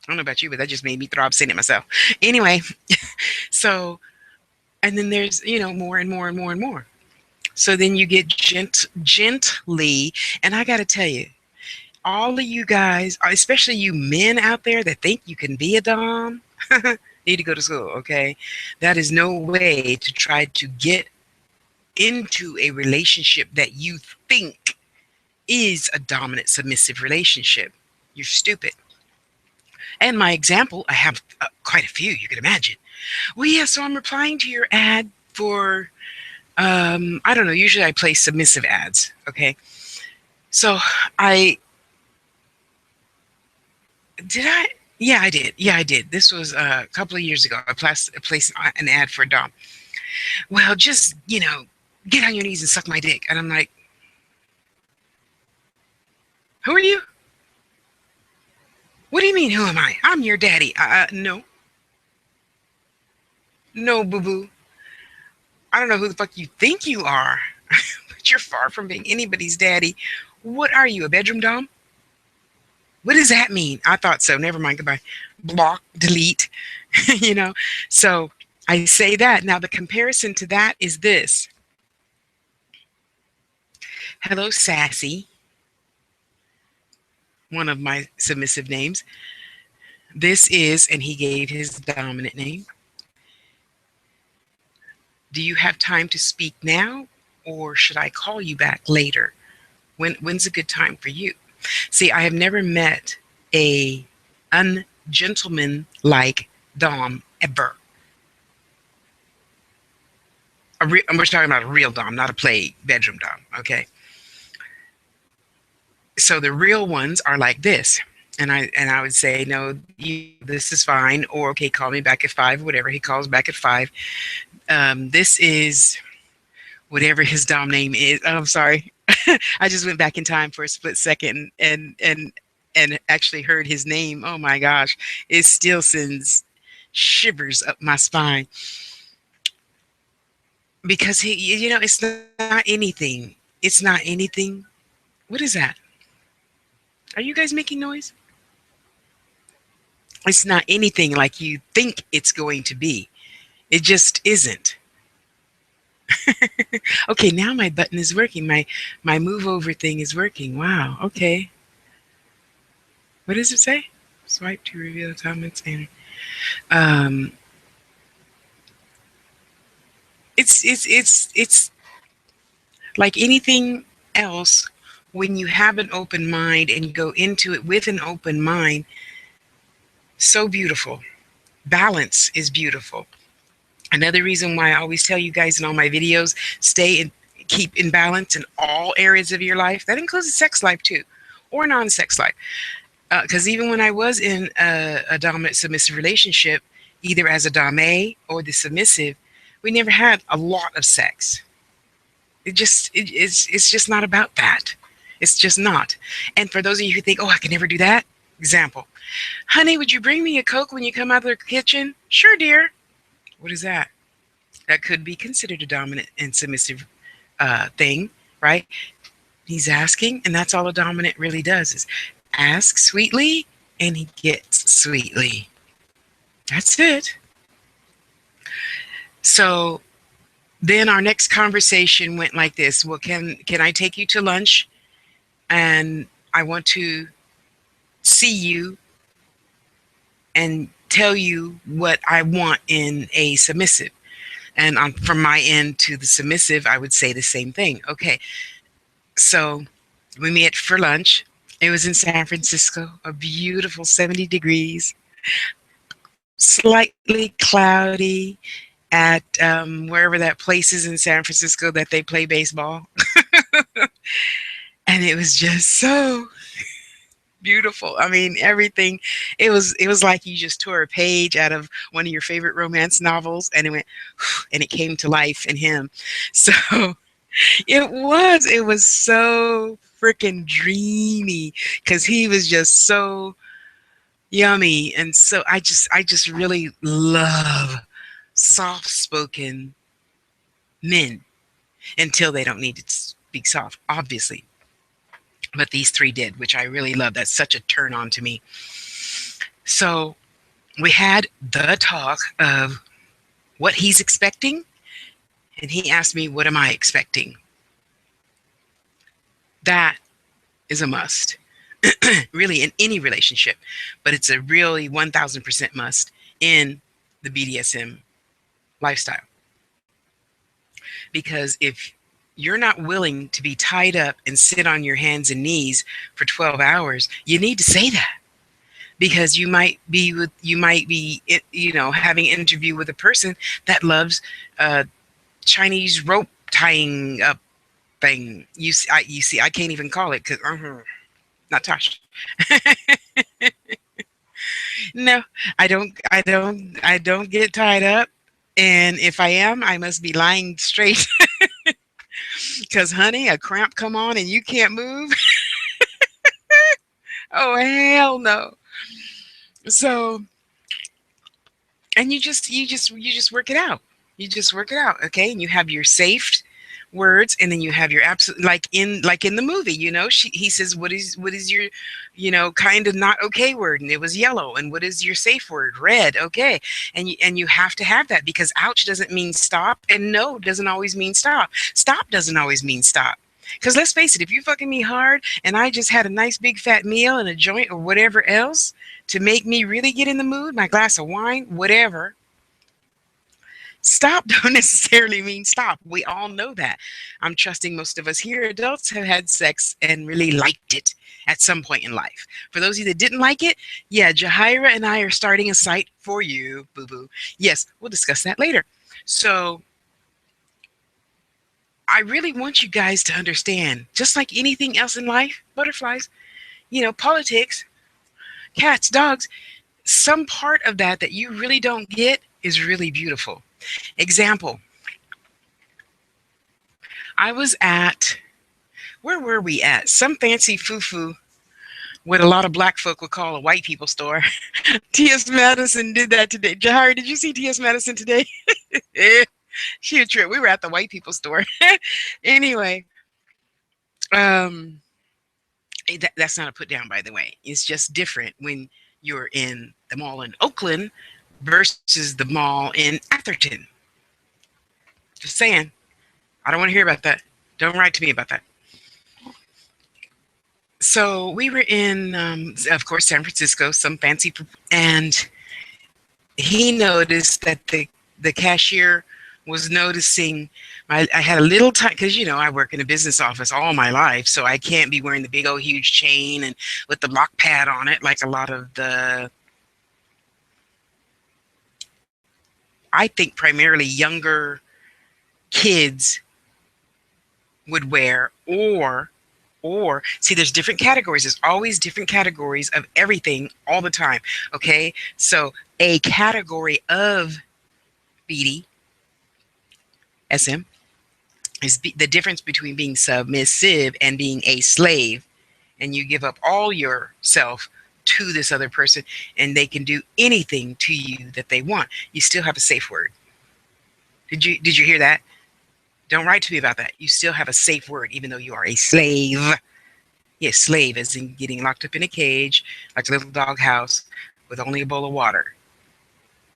don't know about you, but that just made me throb seeing it myself. Anyway, so, and then there's, more and more and more and more. So then you get gently, and I got to tell you, all of you guys, especially you men out there that think you can be a dom, need to go to school, okay? That is no way to try to get into a relationship that you think is a dominant submissive relationship. You're stupid. And my example, I have quite a few, you can imagine. Well, yeah, so I'm replying to your ad for, I don't know, usually I play submissive ads, okay? So Yeah, I did. Yeah, I did. This was a couple of years ago. I placed an ad for a dom. Well, just, get on your knees and suck my dick. And I'm like, who are you? What do you mean, who am I? I'm your daddy. No. No, boo-boo. I don't know who the fuck you think you are, but you're far from being anybody's daddy. What are you, a bedroom dom? What does that mean? I thought so. Never mind. Goodbye. Block, delete, So I say that. Now, the comparison to that is this. Hello, Sassy. One of my submissive names. This is, and he gave his dominant name. Do you have time to speak now, or should I call you back later? When's a good time for you? See, I have never met a ungentleman-like dom ever. We're talking about a real dom, not a play bedroom dom, okay? So the real ones are like this. And I would say, no, this is fine. Or, okay, call me back at 5, whatever. He calls back at 5. This is whatever his dom name is. Oh, I'm sorry. I just went back in time for a split second and actually heard his name. Oh my gosh. It still sends shivers up my spine. Because it's not anything. It's not anything. What is that? Are you guys making noise? It's not anything like you think it's going to be. It just isn't. Okay, now my button is working. My move over thing is working. Wow. Okay. What does it say? Swipe to reveal comments and it's like anything else. When you have an open mind and you go into it with an open mind, so beautiful. Balance is beautiful. Another reason why I always tell you guys in all my videos, keep in balance in all areas of your life. That includes the sex life too, or non-sex life. Because even when I was in a dominant submissive relationship, either as a dom-a or the submissive, we never had a lot of sex. It's just not about that. It's just not. And for those of you who think, oh, I can never do that. Example, honey, would you bring me a Coke when you come out of the kitchen? Sure, dear. What is that? That could be considered a dominant and submissive thing, right? He's asking, and that's all a dominant really does is ask sweetly, and he gets sweetly. That's it. So then our next conversation went like this. Well, can I take you to lunch? And I want to see you and tell you what I want in a submissive. And from my end to the submissive, I would say the same thing. Okay, so we met for lunch. It was in San Francisco, a beautiful 70 degrees, slightly cloudy at wherever that place is in San Francisco that they play baseball. And it was just so beautiful. I mean, everything. It was like you just tore a page out of one of your favorite romance novels, and it went, and it came to life in him. So it was so freaking dreamy because he was just so yummy, and so I just really love soft spoken men until they don't need to speak soft, obviously. But these three did, which I really love. That's such a turn on to me. So we had the talk of what he's expecting, and he asked me, what am I expecting? That is a must, really, in any relationship, but it's a really 1000% must in the BDSM lifestyle. Because if you're not willing to be tied up and sit on your hands and knees for 12 hours, you need to say that, because you might be having an interview with a person that loves Chinese rope tying up thing. You see, I can't even call it because not Tasha. No, I don't get tied up, and if I am, I must be lying straight. Because honey, a cramp come on and you can't move. Oh hell no. So, and you just work it out. You just work it out, okay? And you have your safe words, and then you have your absolute, like in the movie, he says, what is your, kind of not okay word, and it was yellow. And what is your safe word? Red. Okay. And you have to have that, because ouch doesn't mean stop, and no doesn't always mean stop. Stop doesn't always mean stop. Because let's face it, if you fucking me hard and I just had a nice big fat meal and a joint or whatever else to make me really get in the mood, my glass of wine, whatever, stop don't necessarily mean stop. We all know that. I'm trusting most of us here, adults, have had sex and really liked it at some point in life. For those of you that didn't like it, yeah, Jahira and I are starting a site for you, boo boo. Yes, we'll discuss that later. So I really want you guys to understand, just like anything else in life, butterflies, politics, cats, dogs, some part of that you really don't get is really beautiful. Example, I was at, where were we at? Some fancy foo-foo, what a lot of black folk would call a white people store. T.S. Madison did that today. Jahari, did you see T.S. Madison today? She a trip. We were at the white people store. Anyway, um, that's not a put down, by the way. It's just different when you're in the mall in Oakland versus the mall in Atherton. Just saying. I don't want to hear about that. Don't write to me about that. So we were in, of course, San Francisco, some fancy, and he noticed that the cashier was noticing I had a little time, because I work in a business office all my life, so I can't be wearing the big old huge chain and with the lock pad on it like a lot of the, I think, primarily younger kids would wear. Or see, there's different categories. There's always different categories of everything all the time. Okay, so a category of BDSM is the difference between being submissive and being a slave, and you give up all yourself to this other person, and they can do anything to you that they want. You still have a safe word. Did you hear that? Don't write to me about that. You still have a safe word, even though you are a slave. Yes, slave as in getting locked up in a cage, like a little doghouse, with only a bowl of water.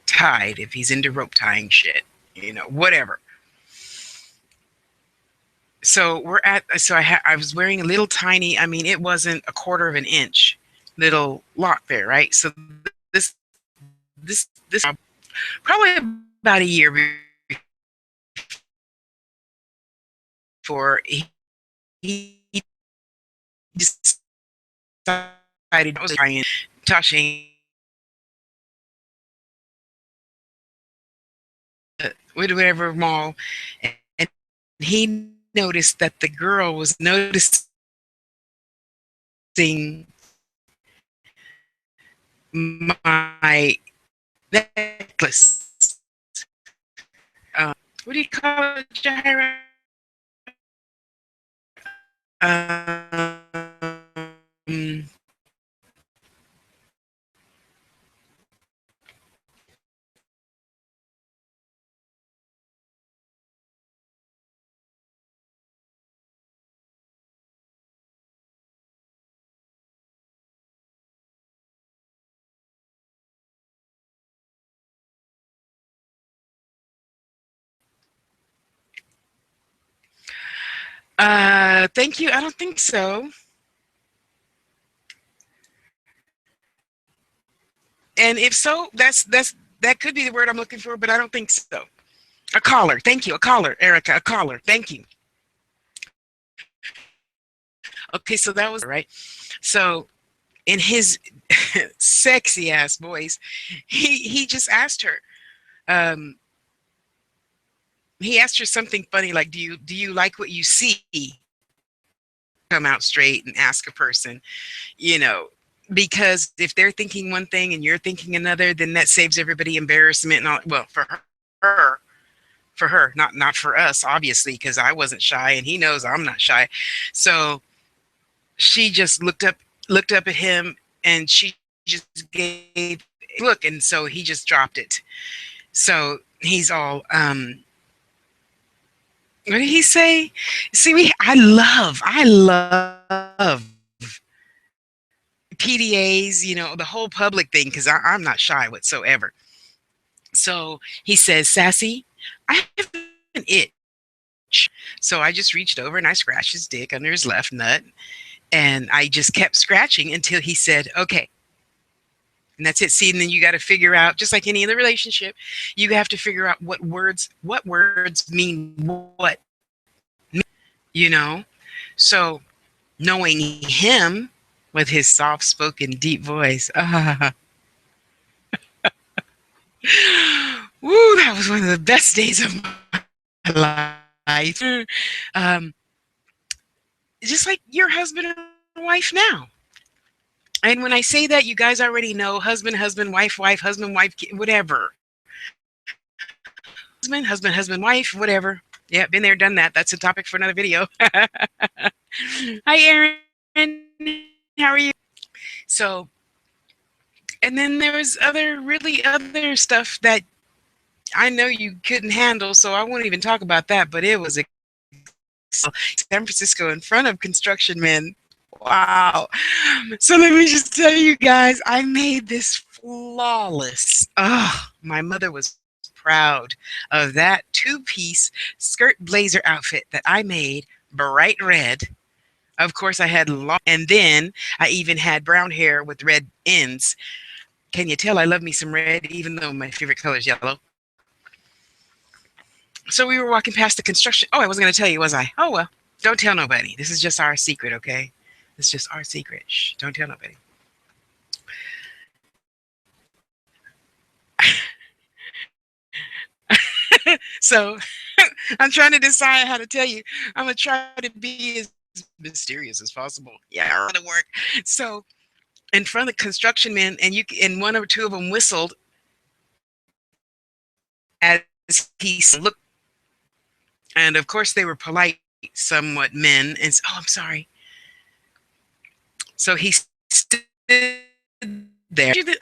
Tied if he's into rope tying shit, whatever. So I was wearing a little tiny, I mean, it wasn't a quarter of an inch little lock there, right? So this probably about a year before he decided I was trying Tasha whatever mall, and he noticed that the girl was noticing my necklace. What do you call it, Jaira? Thank you. I don't think so. And if so, that could be the word I'm looking for, but I don't think so. A collar. Thank you. A collar, Erica. A collar. Thank you. Okay, so that was right. So in his sexy ass voice, he just asked her. Um, he asked her something funny like, "Do you like what you see?" Come out straight and ask a person, you know, because if they're thinking one thing and you're thinking another, then that saves everybody embarrassment and all. Well, her, for her, not for us, obviously, because I wasn't shy and he knows I'm not shy. So she just looked up at him and she just gave a look, and so he just dropped it. So he's all what did he say? See, I love PDAs, the whole public thing, because I'm not shy whatsoever. So he says, "Sassy, I have an itch." So I just reached over and I scratched his dick under his left nut. And I just kept scratching until he said, "Okay." And that's it. See, and then you got to figure out, just like any other relationship, you have to figure out what words mean what, you know? So knowing him with his soft spoken, deep voice, woo, that was one of the best days of my life. Um, just like your husband and wife now. And when I say that, you guys already know husband, husband, wife, wife, husband, wife, whatever. Husband, wife, whatever. Yeah, been there, done that. That's a topic for another video. Hi, Aaron. How are you? So, and then there was other stuff that I know you couldn't handle, so I won't even talk about that. But it was San Francisco in front of construction men. Wow. So let me just tell you guys, I made this flawless. Oh, my mother was proud of that two-piece skirt blazer outfit that I made bright red. Of course, I had long, and then I even had brown hair with red ends. Can you tell I love me some red, even though my favorite color is yellow? So we were walking past the construction. Oh, I wasn't going to tell you, was I? Oh, well, don't tell nobody. This is just our secret, okay? It's just our secret. Shh, don't tell nobody. So I'm trying to decide how to tell you. I'm going to try to be as mysterious as possible. Yeah, it'll work. So in front of the construction men, and one or two of them whistled as he looked. And of course, they were polite, somewhat men. And oh, I'm sorry. So he stood there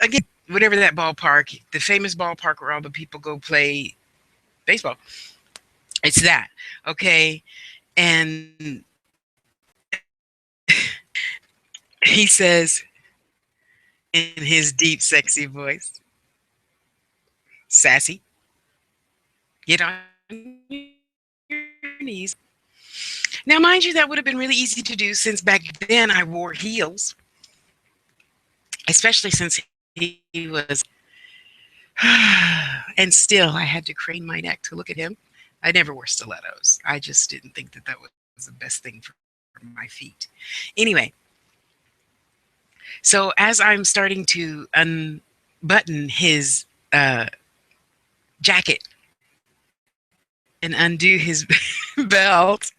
again, whatever that ballpark, the famous ballpark where all the people go play baseball. It's that, okay? And he says in his deep, sexy voice, "Sassy, get on your knees." Now, mind you, that would have been really easy to do since back then I wore heels, especially since he was, and still I had to crane my neck to look at him. I never wore stilettos. I just didn't think that was the best thing for my feet. Anyway, so as I'm starting to unbutton his jacket and undo his belt,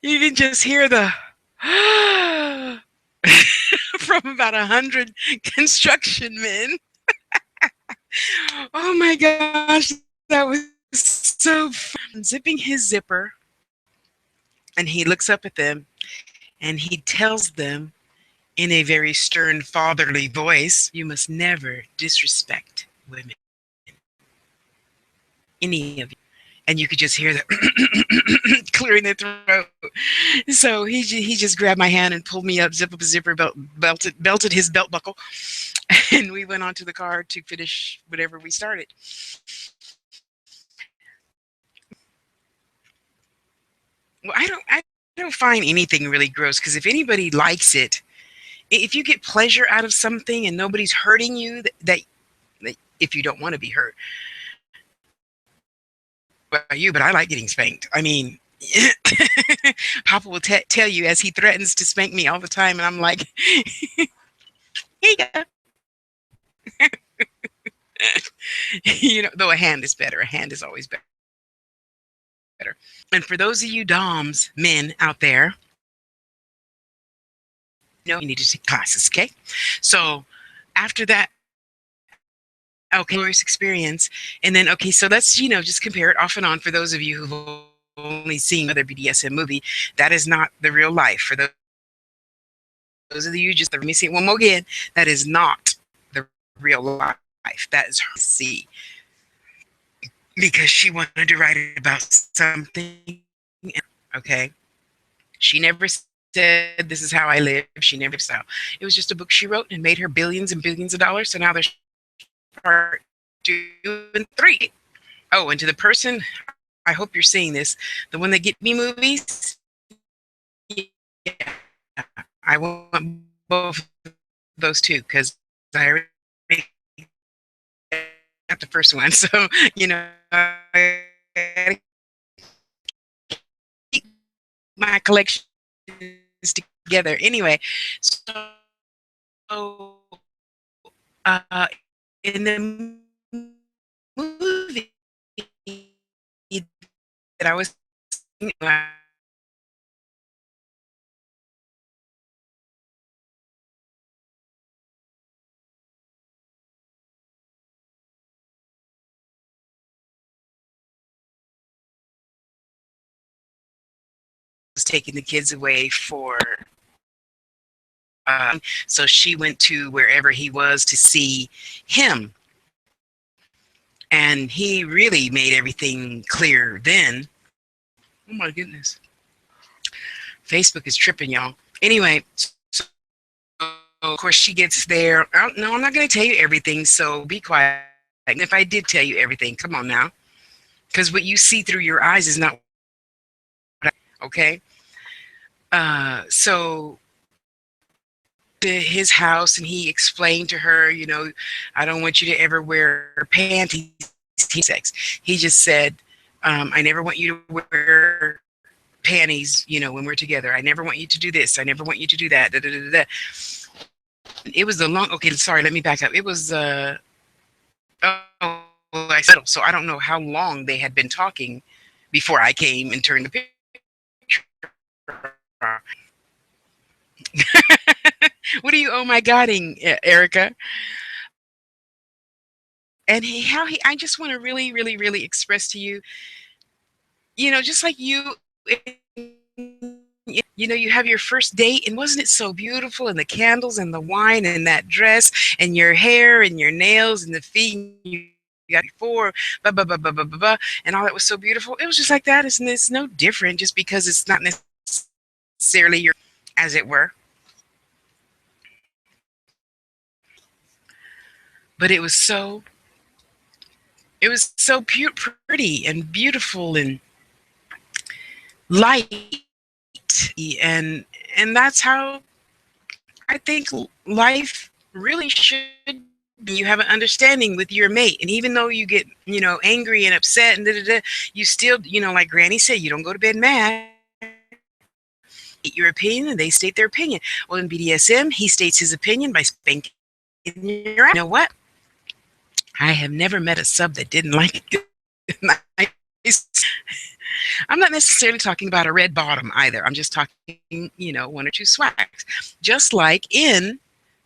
you can just hear the from about 100 construction men. Oh my gosh, that was so fun. Zipping his zipper, and he looks up at them and he tells them in a very stern, fatherly voice, "You must never disrespect women, any of you." And you could just hear the clearing their throat. So he just grabbed my hand and pulled me up, zip up a zipper, belted his belt buckle, and we went onto the car to finish whatever we started. Well, I don't find anything really gross because if anybody likes it, if you get pleasure out of something and nobody's hurting you, that if you don't want to be hurt by you, but I like getting spanked. I mean, Papa will tell you as he threatens to spank me all the time, and I'm like, here you go. Though a hand is better. A hand is always better. And for those of you DOMs, men out there, you need to take classes, okay? So after that, okay, glorious experience. And then, okay, so let's, just compare it off and on for those of you who've only seen another BDSM movie. That is not the real life. For those of you, just let me say it one more again. That is not the real life. That is her see. Because she wanted to write about something, okay? She never said, "This is how I live." She never said. It was just a book she wrote and made her billions and billions of dollars. So now there's part 2 and 3. Oh, and to the person, I hope you're seeing this, the one that get me movies, yeah, I want both of those too, because I already got the first one. So, I keep my collections together. Anyway, so uh, in the movie that I was taking the kids away for so she went to wherever he was to see him, and he really made everything clear then. Oh my goodness, Facebook is tripping, y'all. Anyway, so of course she gets there. No, I'm not going to tell you everything, so be quiet. If I did tell you everything, come on now, because what you see through your eyes is not okay. So to his house, and he explained to her, "I don't want you to ever wear panties." Sex. He just said, "I never want you to wear panties, when we're together. I never want you to do this. I never want you to do that." Da, da, da, da. It was okay, sorry, let me back up. It was I settled. So I don't know how long they had been talking before I came and turned the picture. What are you oh my godding, Erica? And I just want to really, really, really express to you, just like you have your first date, and wasn't it so beautiful, and the candles and the wine and that dress and your hair and your nails and the feet you got before, blah, blah, blah, blah, blah, blah, blah, and all that was so beautiful. It was just like that. It's no different just because it's not necessarily your, as it were. But it was so pretty and beautiful and light, and that's how I think life really should be. You have an understanding with your mate, and even though you get angry and upset and you still, like Granny said, you don't go to bed mad. Your opinion, and they state their opinion. Well, in BDSM, he states his opinion by spanking your ass. You know what? I have never met a sub that didn't like it. I'm not necessarily talking about a red bottom either. I'm just talking, one or two swags. Just like in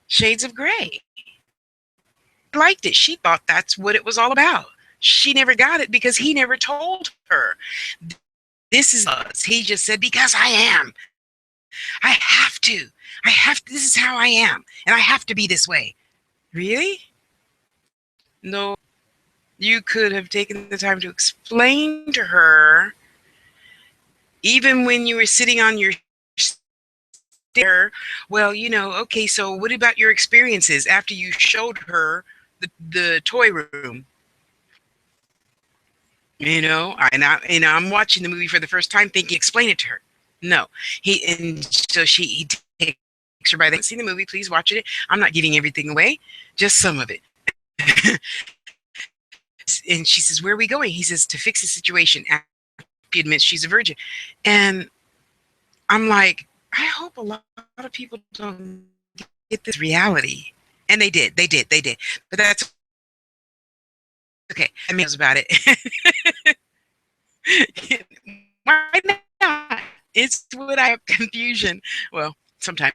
Shades of Grey. Liked it. She thought that's what it was all about. She never got it because he never told her. This is us. He just said, because I am. I have to. I have to. This is how I am. And I have to be this way. Really? No. You could have taken the time to explain to her, even when you were sitting on your stair. Well, okay, so what about your experiences after you showed her the toy room? I'm watching the movie for the first time thinking, explain it to her. No. And so he takes her by the seen the movie, please watch it. I'm not giving everything away, just some of it. And she says, where are we going? He says, to fix the situation. She admits she's a virgin. And I'm like, I hope a lot of people don't get this reality. And they did. But that's okay. I mean, it was about it. Why not? It's what I have confusion. Well, sometimes.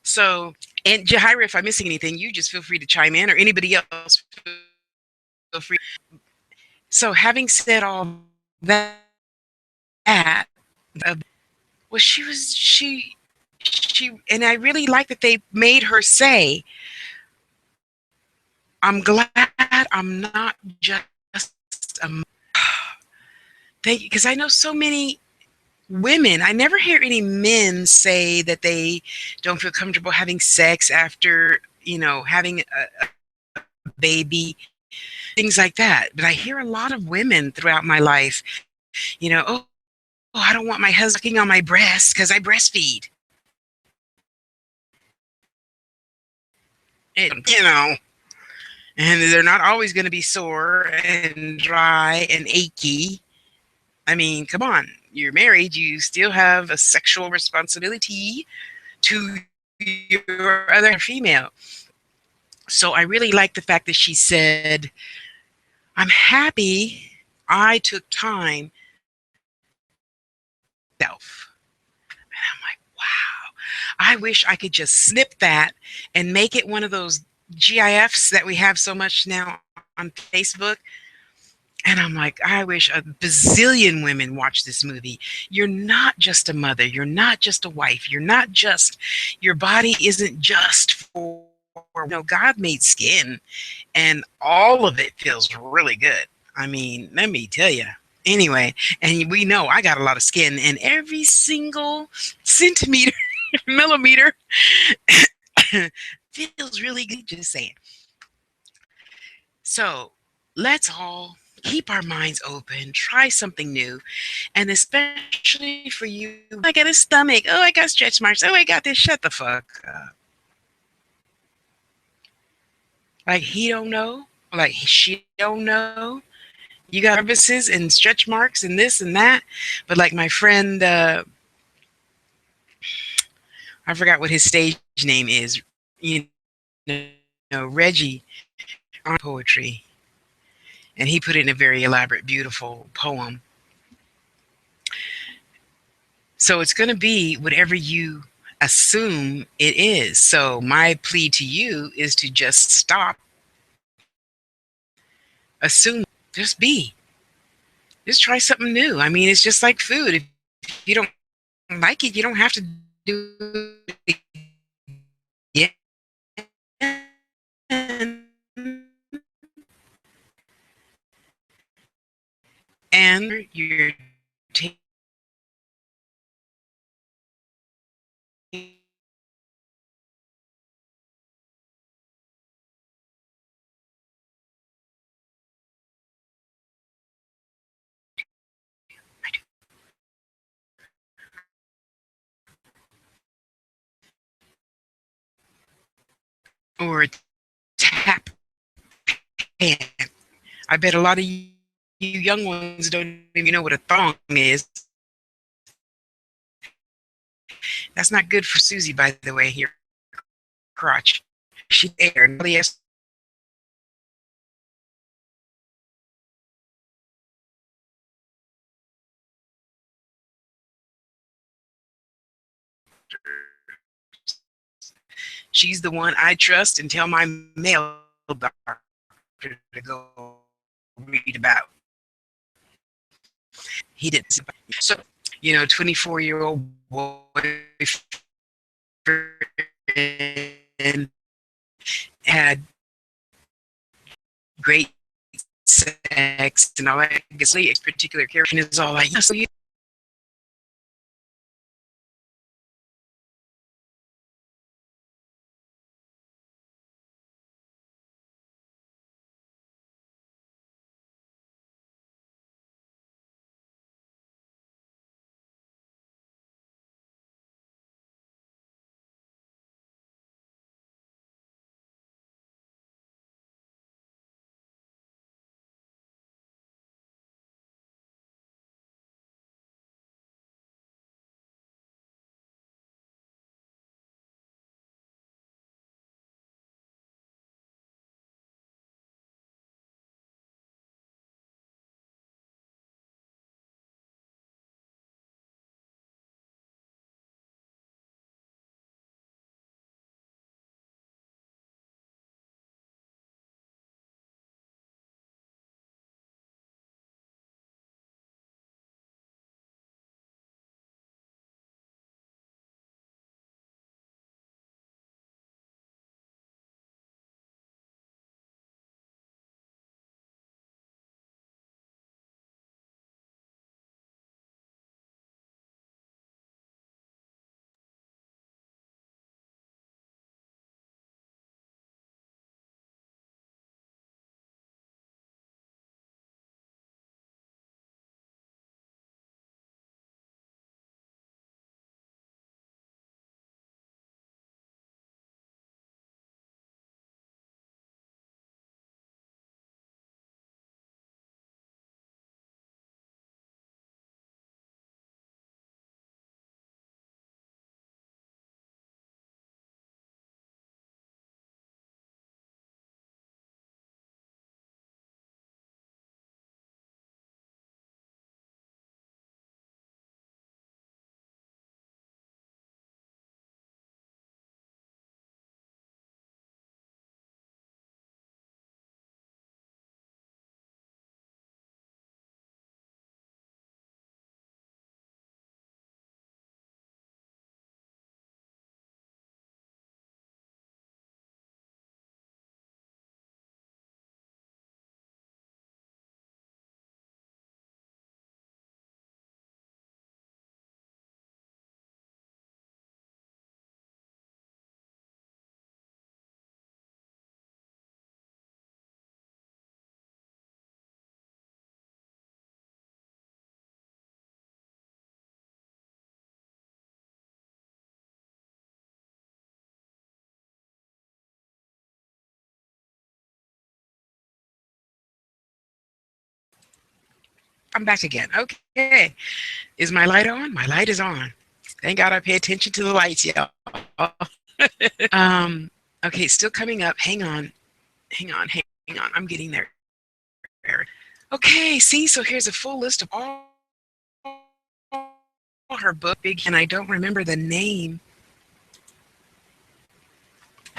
So, and Jahira, if I'm missing anything, you just feel free to chime in, or anybody else feel free. So, having said all that, well, and I really like that they made her say, I'm glad I'm not just a because I know so many women. I never hear any men say that they don't feel comfortable having sex after, having a baby, things like that. But I hear a lot of women throughout my life, I don't want my husband sucking on my breast because I breastfeed. And they're not always going to be sore and dry and achy. I mean, come on, you're married, you still have a sexual responsibility to your other female. So I really like the fact that she said, I'm happy I took time self. And I'm like, wow, I wish I could just snip that and make it one of those GIFs that we have so much now on Facebook. And I'm like, I wish a bazillion women watch this movie. You're not just a mother. You're not just a wife. Your body isn't just for, God made skin and all of it feels really good. I mean, let me tell you. Anyway, and we know I got a lot of skin and every single centimeter, millimeter feels really good. Just saying. So let's all keep our minds open, try something new, and especially for you, I got a stomach, oh, I got stretch marks, oh, I got this, shut the fuck up. Like he don't know, like she don't know. You got crevices and stretch marks and this and that. But like my friend, I forgot what his stage name is, Reggie on poetry. And he put it in a very elaborate, beautiful poem. So it's going to be whatever you assume it is. So my plea to you is to just stop, assume, just be. Just try something new. I mean, it's just like food. If you don't like it, you don't have to do it again. And you're taking or tap hand. I bet a lot of you young ones don't even know what a thong is. That's not good for Susie, by the way, here. Crotch. She there. Nobody has She's the one I trust and tell my male doctor to go read about. He didn't. So, 24-year-old boyfriend had great sex and all that. This particular character is all like, so you. I'm back again. Okay. Is my light on? My light is on. Thank God I pay attention to the lights, y'all. Okay, still coming up. Hang on. Hang on. I'm getting there. Okay, see, so here's a full list of all her book, big, and I don't remember the name.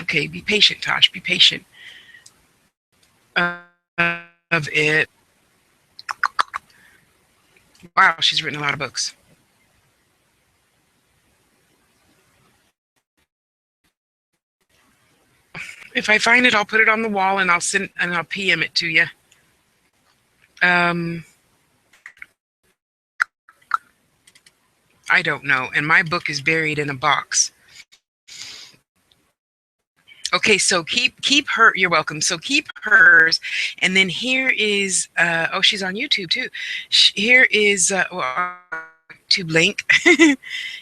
Okay, be patient, Tosh. Be patient. Of it. Wow, she's written a lot of books. If I find it, I'll put it on the wall and I'll PM it to you. I don't know, and my book is buried in a box. Okay, so keep her. You're welcome. So keep hers, and then here is. Oh, she's on YouTube too. Here is YouTube link,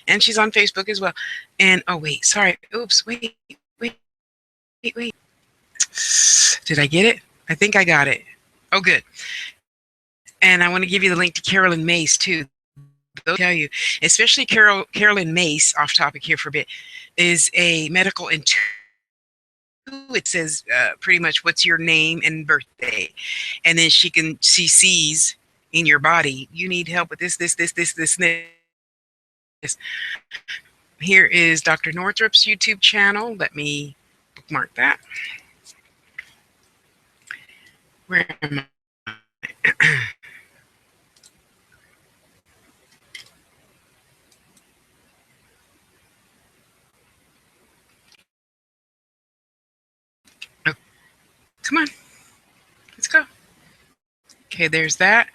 and she's on Facebook as well. And oh wait, sorry. Oops. Wait. Did I get it? I think I got it. Oh, good. And I want to give you the link to Carolyn Mace too. They'll tell you, especially Carolyn Mace. Off topic here for a bit, is a medical intuitive. It says pretty much what's your name and birthday, and then she sees in your body you need help with this, and this. Here is Dr. Northrup's YouTube channel. Let me bookmark that. Where am I? Oh, come on, let's go. Okay, there's that.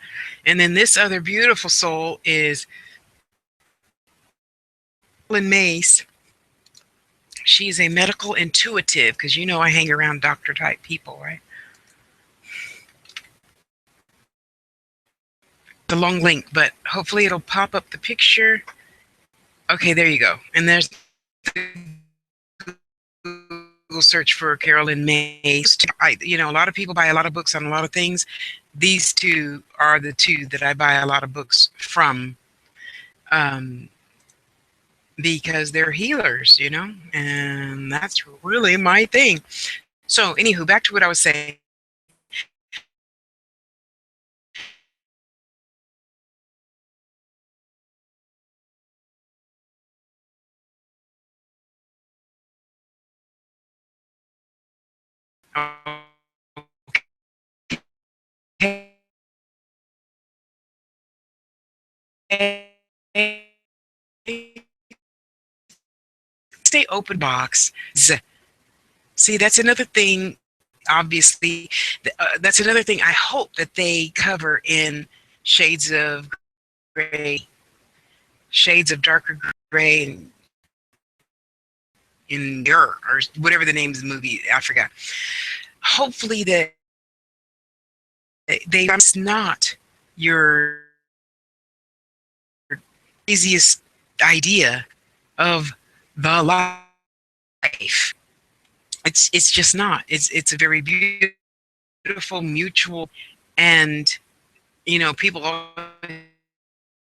And then this other beautiful soul is Lynn Mace. She's a medical intuitive, because you know I hang around doctor type people, right? The long link, but hopefully it'll pop up the picture. Okay, there you go. And there's the Google search for Carolyn Mace. A lot of people buy a lot of books on a lot of things. These two are the two that I buy a lot of books from, because they're healers, and that's really my thing. So, anywho, back to what I was saying. Stay open box. See, that's another thing. Obviously, that's another thing I hope that they cover in Shades of Gray, Shades of Darker Gray, and in or whatever the name of the movie, I forgot. Hopefully that it's not your easiest idea of the life. It's just not. It's a very beautiful, mutual, and people always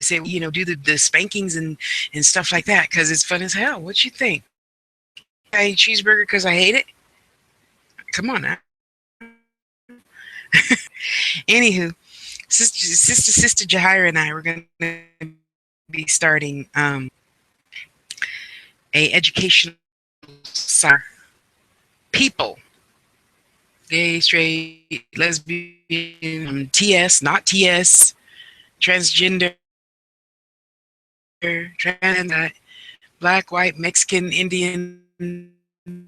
say, do the spankings and stuff like that because it's fun as hell. What you think? I eat cheeseburger because I hate it? Come on now. Anywho, sister Jahira and I were going to be starting a educational center. People, gay, straight, lesbian, TS, not TS, transgender, trans, black, white, Mexican, Indian,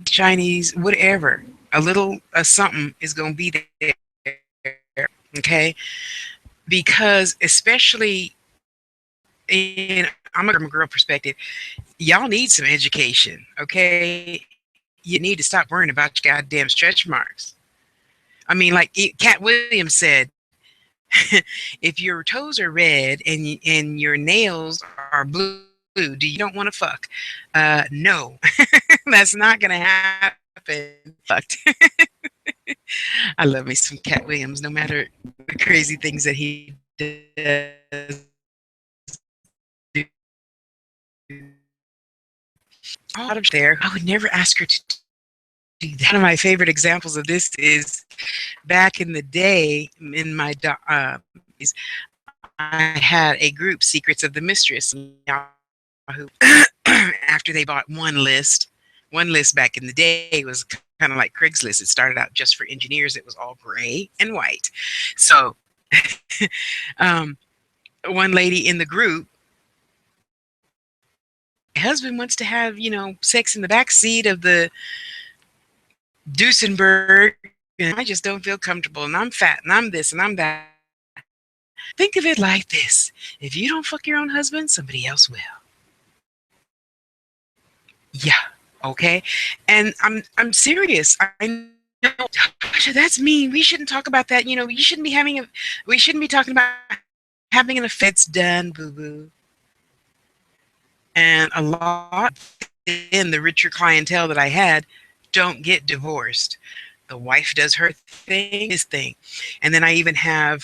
Chinese, whatever. A little something is going to be there, okay? Because especially I'm a girl perspective, y'all need some education, okay? You need to stop worrying about your goddamn stretch marks. I mean, like Cat Williams said, if your toes are red and your nails are blue, do you don't want to fuck? No, that's not gonna happen. Fucked. I love me some Cat Williams, no matter the crazy things that he does. All out of there, I would never ask her to do that. One of my favorite examples of this is back in the day in my I had a group, Secrets of the Mistress, who after they bought one list back in the day was kind of like Craigslist. It started out just for engineers. It was all gray and white. So one lady in the group, my husband wants to have, sex in the back seat of the Duesenberg, and I just don't feel comfortable, and I'm fat, and I'm this, and I'm that. Think of it like this: if you don't fuck your own husband, somebody else will. Yeah, okay. And I'm serious. I know, Tasha, that's mean. We shouldn't talk about that. You shouldn't be we shouldn't be talking about having an affair. It's done, boo boo. And a lot in the richer clientele that I had don't get divorced. The wife does her thing, his thing. And then I even have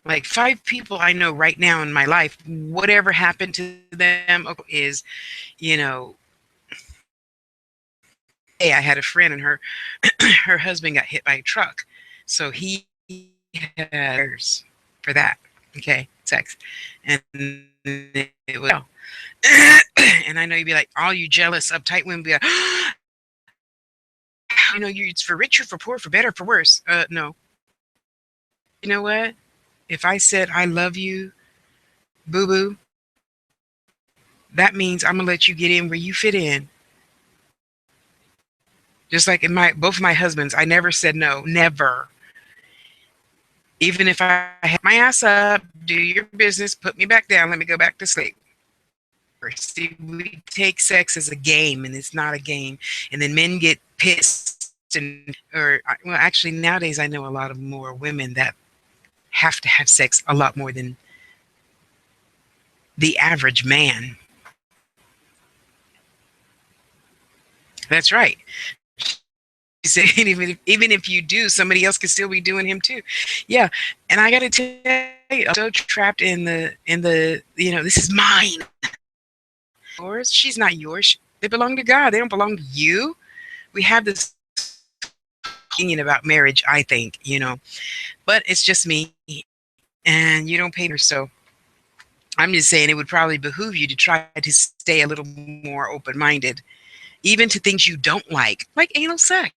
like 5 people I know right now in my life, whatever happened to them is, hey, I had a friend and her her husband got hit by a truck. So he has for that. Okay. sex. And it was, and I know you'd be like, all you jealous, uptight women be like, it's for richer, for poor, for better, for worse. No. You know what? If I said I love you, boo boo, that means I'm gonna let you get in where you fit in. Just like in my both of my husbands, I never said no, never. Even if I had my ass up, do your business, put me back down, let me go back to sleep. See, we take sex as a game, and it's not a game. And then men get pissed, well, actually, nowadays I know a lot of more women that have to have sex a lot more than the average man. That's right. Even if you do, somebody else could still be doing him too. Yeah, and I got to tell you, I'm so trapped in the this is mine. Yours? She's not yours. They belong to God. They don't belong to you. We have this opinion about marriage, I think, but it's just me, and you don't pay me. So I'm just saying it would probably behoove you to try to stay a little more open-minded, even to things you don't like anal sex.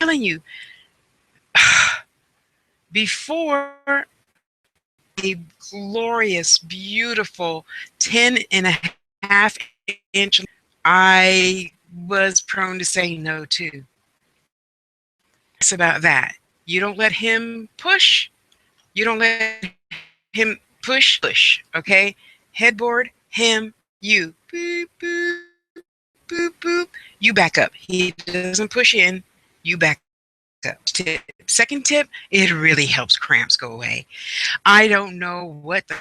I'm telling you, before a glorious, beautiful 10.5 inch, I was prone to say no to. It's about that. You don't let him push. You don't let him push, okay? Headboard, him, you. Boop, boop, boop, boop. You back up. He doesn't push in. You back up. Tip. Second tip, it really helps cramps go away. I don't know what the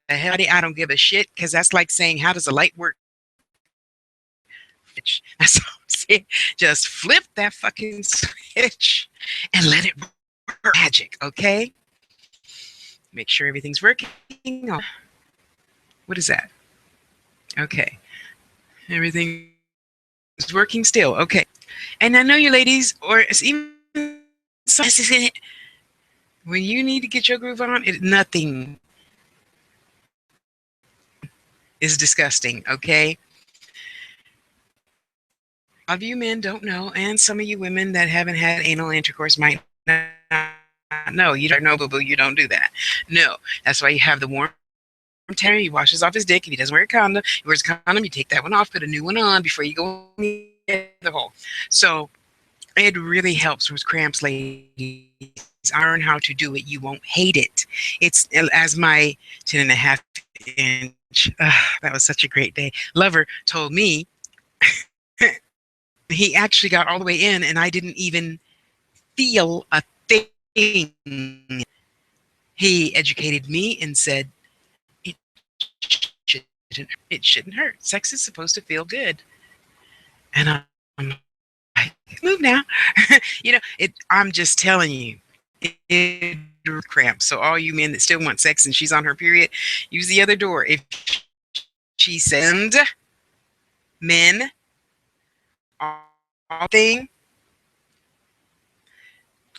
hell. I don't give a shit because that's like saying, how does a light work? That's all I'm saying. Just flip that fucking switch and let it work. Magic, okay? Make sure everything's working. What is that? Okay. Everything's working still. Okay. And I know you ladies, or even when you need to get your groove on, nothing is disgusting, okay? A lot of you men don't know, and some of you women that haven't had anal intercourse might not know. You don't know, boo boo, you don't do that. No. That's why you have the warm Terry, he washes off his dick. If he doesn't wear a condom, he wears a condom. You take that one off, put a new one on before you go in the hole. So it really helps with cramps, ladies. Learn how to do it. You won't hate it. It's as my 10.5 inch. That was such a great day. Lover told me he actually got all the way in, and I didn't even feel a thing. He educated me and said, it shouldn't hurt. Sex is supposed to feel good. And I'm like, move now. I'm just telling you, it cramps. So all you men that still want sex and she's on her period, use the other door. If she sends men all thing,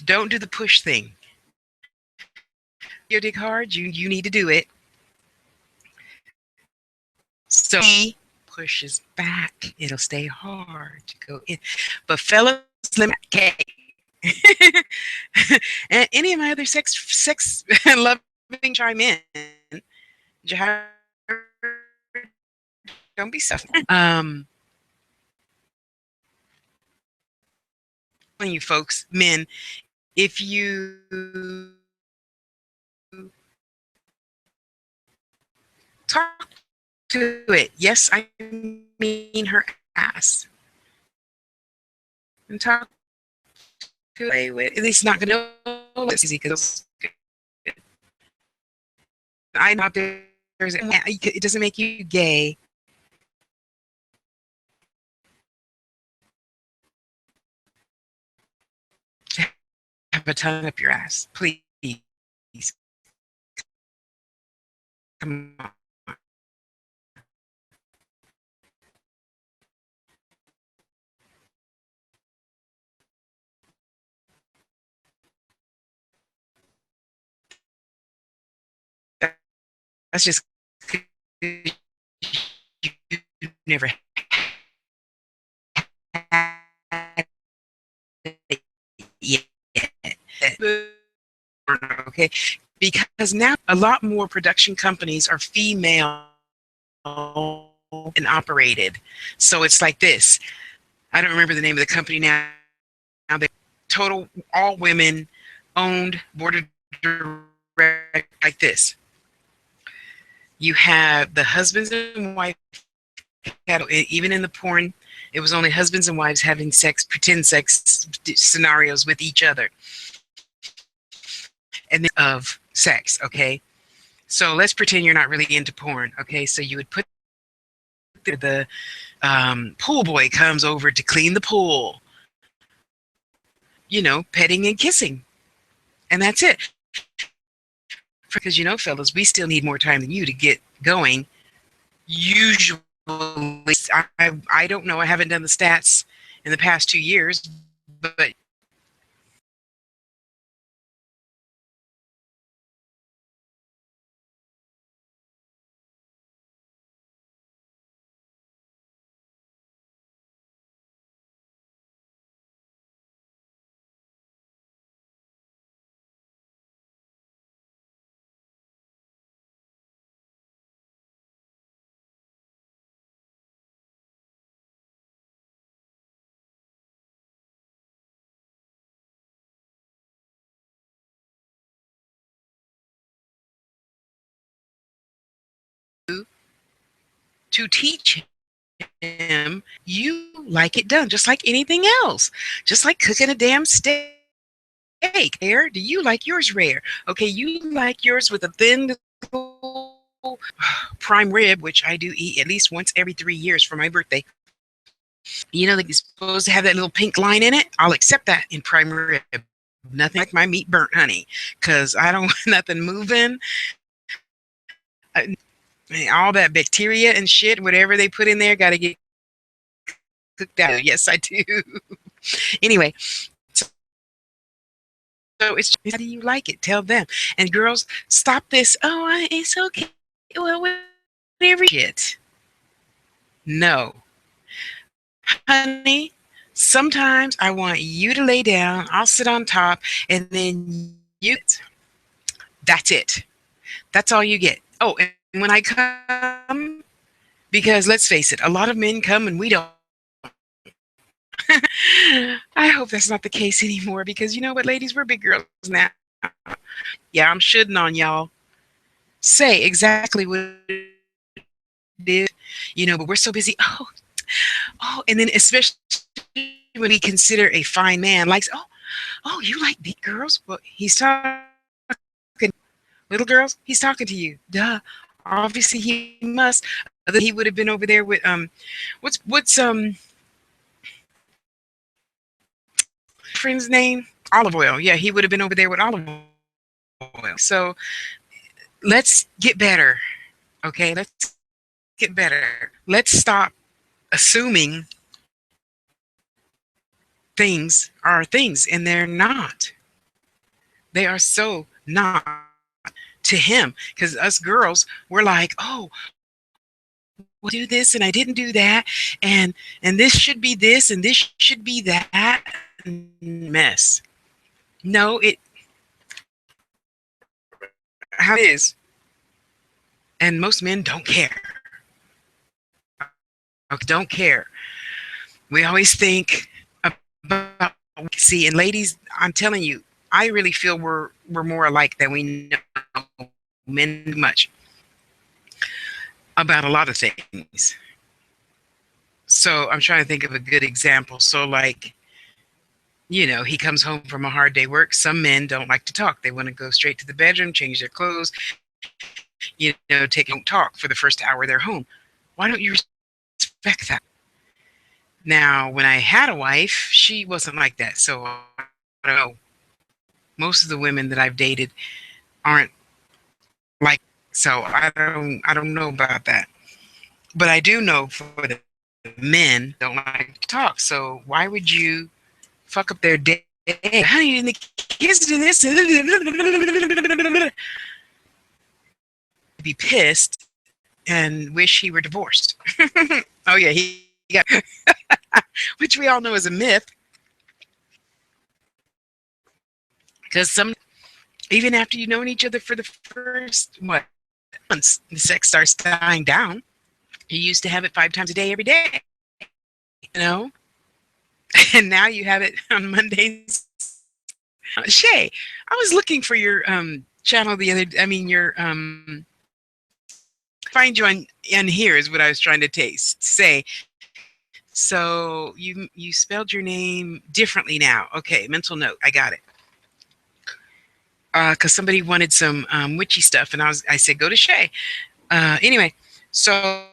don't do the push thing. Your dick hard, you need to do it. So he pushes back. It'll stay hard to go in. But fellas, let me okay. And any of my other sex loving chime in. Don't be suffering. You folks, men, if you talk to it, yes, I mean her ass, and talk to it with, at least not gonna know it's easy because I know there's it doesn't make you gay. Have a tongue up your ass, please. Come on. That's just you never had it yet. Okay, because now a lot more production companies are female and operated. So it's like this. I don't remember the name of the company now. They total all women owned board of directors like this. You have the husbands and wife even in the porn, it was only husbands and wives having sex, pretend sex scenarios with each other, and then of sex. Okay, so let's pretend you're not really into porn. Okay, so you would put the pool boy comes over to clean the pool, petting and kissing, and that's it. Because fellas, we still need more time than you to get going. Usually, I don't know. I haven't done the stats in the past 2 years, but to teach him, you like it done, just like anything else, just like cooking a damn steak. Rare? Do you like yours rare? Okay, you like yours with a thin prime rib, which I do eat at least once every 3 years for my birthday. That you're supposed to have that little pink line in it. I'll accept that in prime rib. Nothing like my meat burnt, honey, because I don't want nothing moving. Uh, all that bacteria and shit, whatever they put in there, got to get cooked out. Yes, I do. Anyway, so it's how do you like it? Tell them. And girls, stop this. Oh, it's okay. Well, whatever shit. No, honey. Sometimes I want you to lay down. I'll sit on top, and then you. That's it. That's all you get. Oh, and when I come, because let's face it, a lot of men come and we don't. I hope that's not the case anymore because you know what, ladies, we're big girls now. Yeah, I'm shitting on y'all. Say exactly what it is, but we're so busy. Oh, and then especially when we consider a fine man likes, oh, you like big girls? Well, he's talking little girls. He's talking to you. Duh. Obviously, he must. He would have been over there with what's friend's name? Olive oil. Yeah, he would have been over there with olive oil. So let's get better. Okay, let's get better. Let's stop assuming things are things, and they're not. They are so not to him. Because us girls, we're like, oh, we'll do this, and I didn't do that, and this should be this, and this should be that. Mess. No, it how it is, and most men don't care. Don't care. We always think about and ladies, I'm telling you, I really feel we're more alike than we know men much about a lot of things. So I'm trying to think of a good example. So like, he comes home from a hard day work. Some men don't like to talk. They want to go straight to the bedroom, change their clothes, don't talk for the first hour they're home. Why don't you respect that? Now, when I had a wife, she wasn't like that. So I don't know. Most of the women that I've dated aren't like, so I don't know about that. But I do know for the men don't like to talk. So why would you fuck up their day? Honey, and the kids do this. be pissed and wish he were divorced. Oh yeah, he got, which we all know is a myth, because some, even after you've known each other for the first what months, the sex starts dying down. You used to have it 5 times a day, every day, you know, and now you have it on Mondays. Shay, I was looking for your channel the other. I mean, your find you on here is what I was trying to say. So you spelled your name differently now. Okay, mental note. I got it. Because somebody wanted some witchy stuff, and I said go to Shay. Anyway, so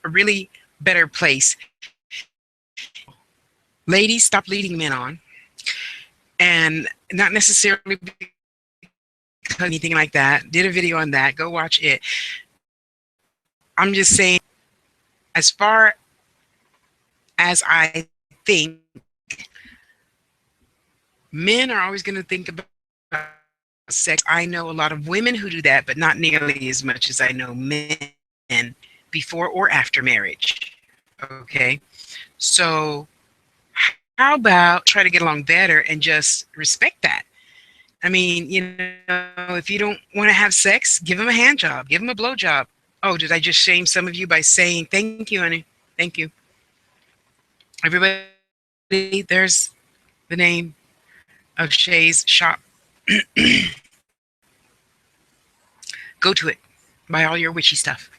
a really better place. Ladies, stop leading men on, and not necessarily because anything like that. Did a video on that. Go watch it. I'm just saying, as far as I think, men are always going to think about sex. I know a lot of women who do that, but not nearly as much as I know men before or after marriage. Okay, so how about try to get along better and just respect that? I mean, you know, if you don't want to have sex, give him a hand job, give him a blow job. Oh, did I just shame some of you by saying thank you, honey? Thank you. Everybody, there's the name of Shay's shop. Go to it. Buy all your witchy stuff.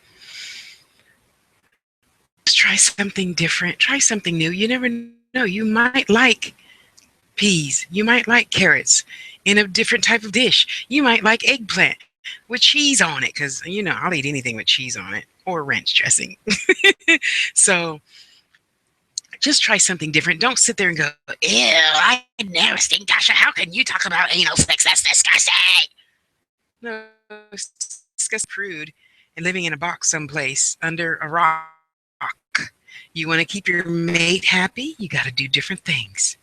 Just try something different. Try something new. You never know. You might like peas. You might like carrots in a different type of dish. You might like eggplant with cheese on it, because, you know, I'll eat anything with cheese on it, or ranch dressing. So just try something different. Don't sit there and go, ew, I never seen Tasha. How can you talk about anal sex? That's disgusting. No, it's disgusting, prude, and living in a box someplace under a rock. You want to keep your mate happy? You got to do different things.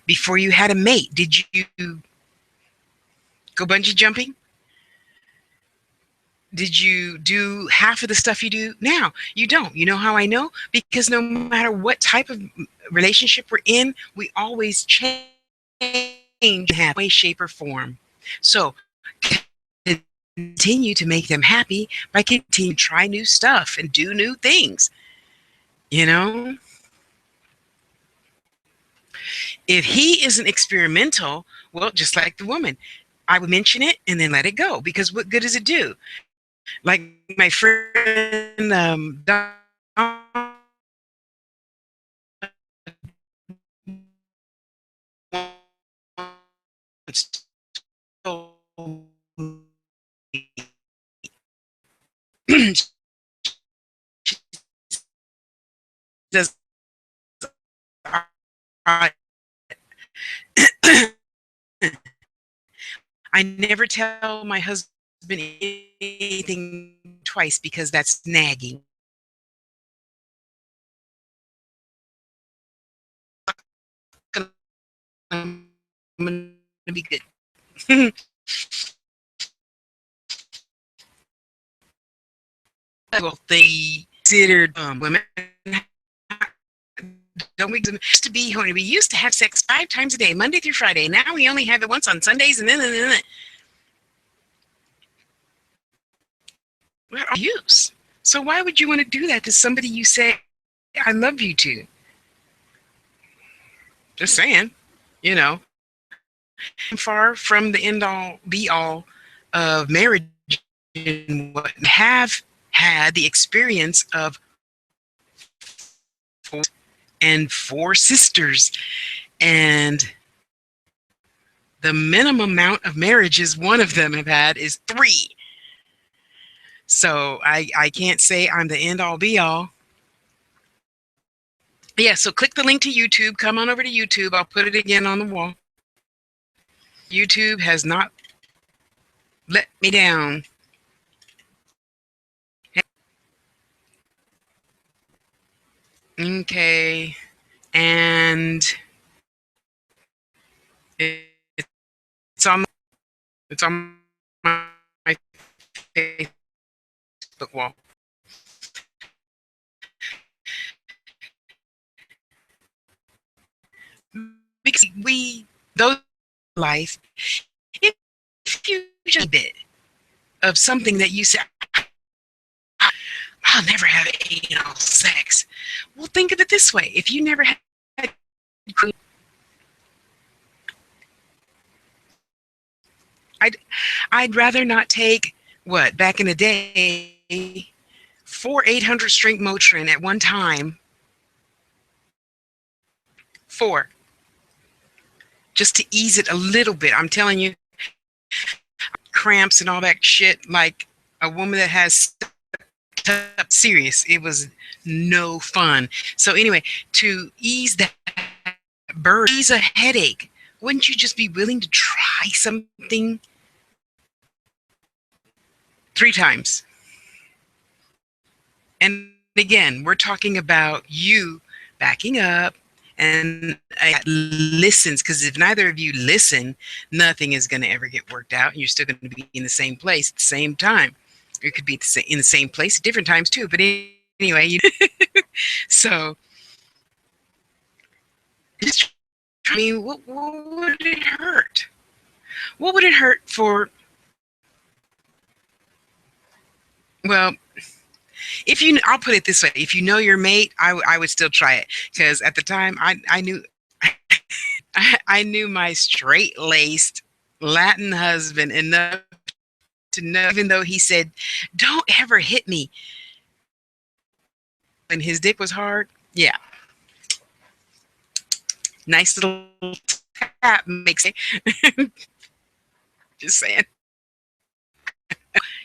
Before you had a mate, did you go bungee jumping? Did you do half of the stuff you do now? You don't. You know how I know? Because no matter what type of relationship we're in, we always change in way, shape, or form. So continue to make them happy by continuing to try new stuff and do new things. You know? If he isn't experimental, well, just like the woman, I would mention it and then let it go, because what good does it do? Like my friend Don does, I never tell my husband anything twice, because that's nagging. I'm gonna be good. Well, they considered women don't we used to be horny. We used to have sex 5 times a day, Monday through Friday. Now we only have it once on Sundays, and then. What use? So why would you want to do that to somebody you say I love you to? Just saying, you know. I'm far from the end all be all of marriage, and what have had the experience of 4 sisters, and the minimum amount of marriages one of them have had is 3. So I can't say I'm the end all be all. Yeah, so click the link to YouTube. Come on over to YouTube. I'll put it again on the wall. YouTube has not let me down. Okay. And It's on. It's on my Facebook wall. Because those life, if you just a bit of something that you say, I'll never have anal sex. Well, think of it this way: if you never had, I'd rather not take what back in the day 4 800 strength Motrin at one time. 4, just to ease it a little bit. I'm telling you, cramps and all that shit. Like a woman that has serious, it was no fun. So anyway, to ease that burden, ease a headache, wouldn't you just be willing to try something 3 times? And again, we're talking about you backing up and listens, because if neither of you listen, nothing is going to ever get worked out, and you're still going to be in the same place at the same time. It could be in the same place at different times too, but anyway, so I mean, what would it hurt? What would it hurt for? Well, if you, I'll put it this way: if you know your mate, I would still try it, because at the time I knew I knew my straight laced Latin husband enough to know, even though he said, "Don't ever hit me," and his dick was hard. Yeah, nice little tap makes it. Just saying.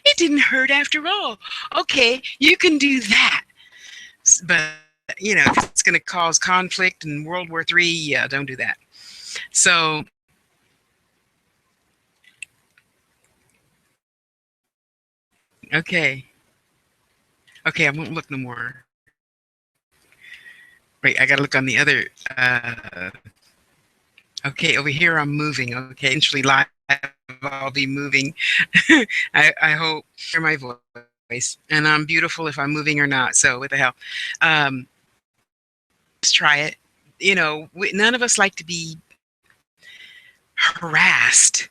It didn't hurt after all. Okay, you can do that. But, if it's going to cause conflict in World War III, yeah, don't do that. So, okay. Okay, I won't look no more. Wait, I got to look on the other. Okay, over here I'm moving. Okay, eventually live I'll be moving. I hope hear my voice, and I'm beautiful if I'm moving or not. So what the hell? Let's try it. None of us like to be harassed,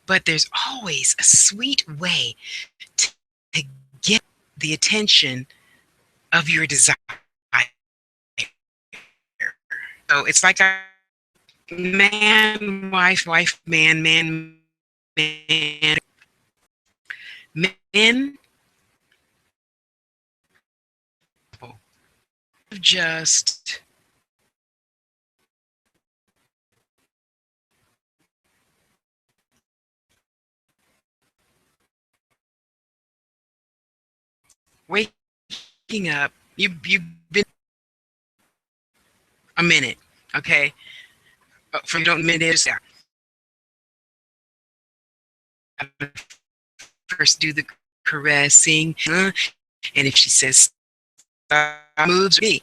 but there's always a sweet way to get the attention of your desire. So it's like a man, wife, wife, man, man, man. Men just waking up. You've been a minute, okay? For don't minutes. First, do the caressing, and if she says stop, moves me.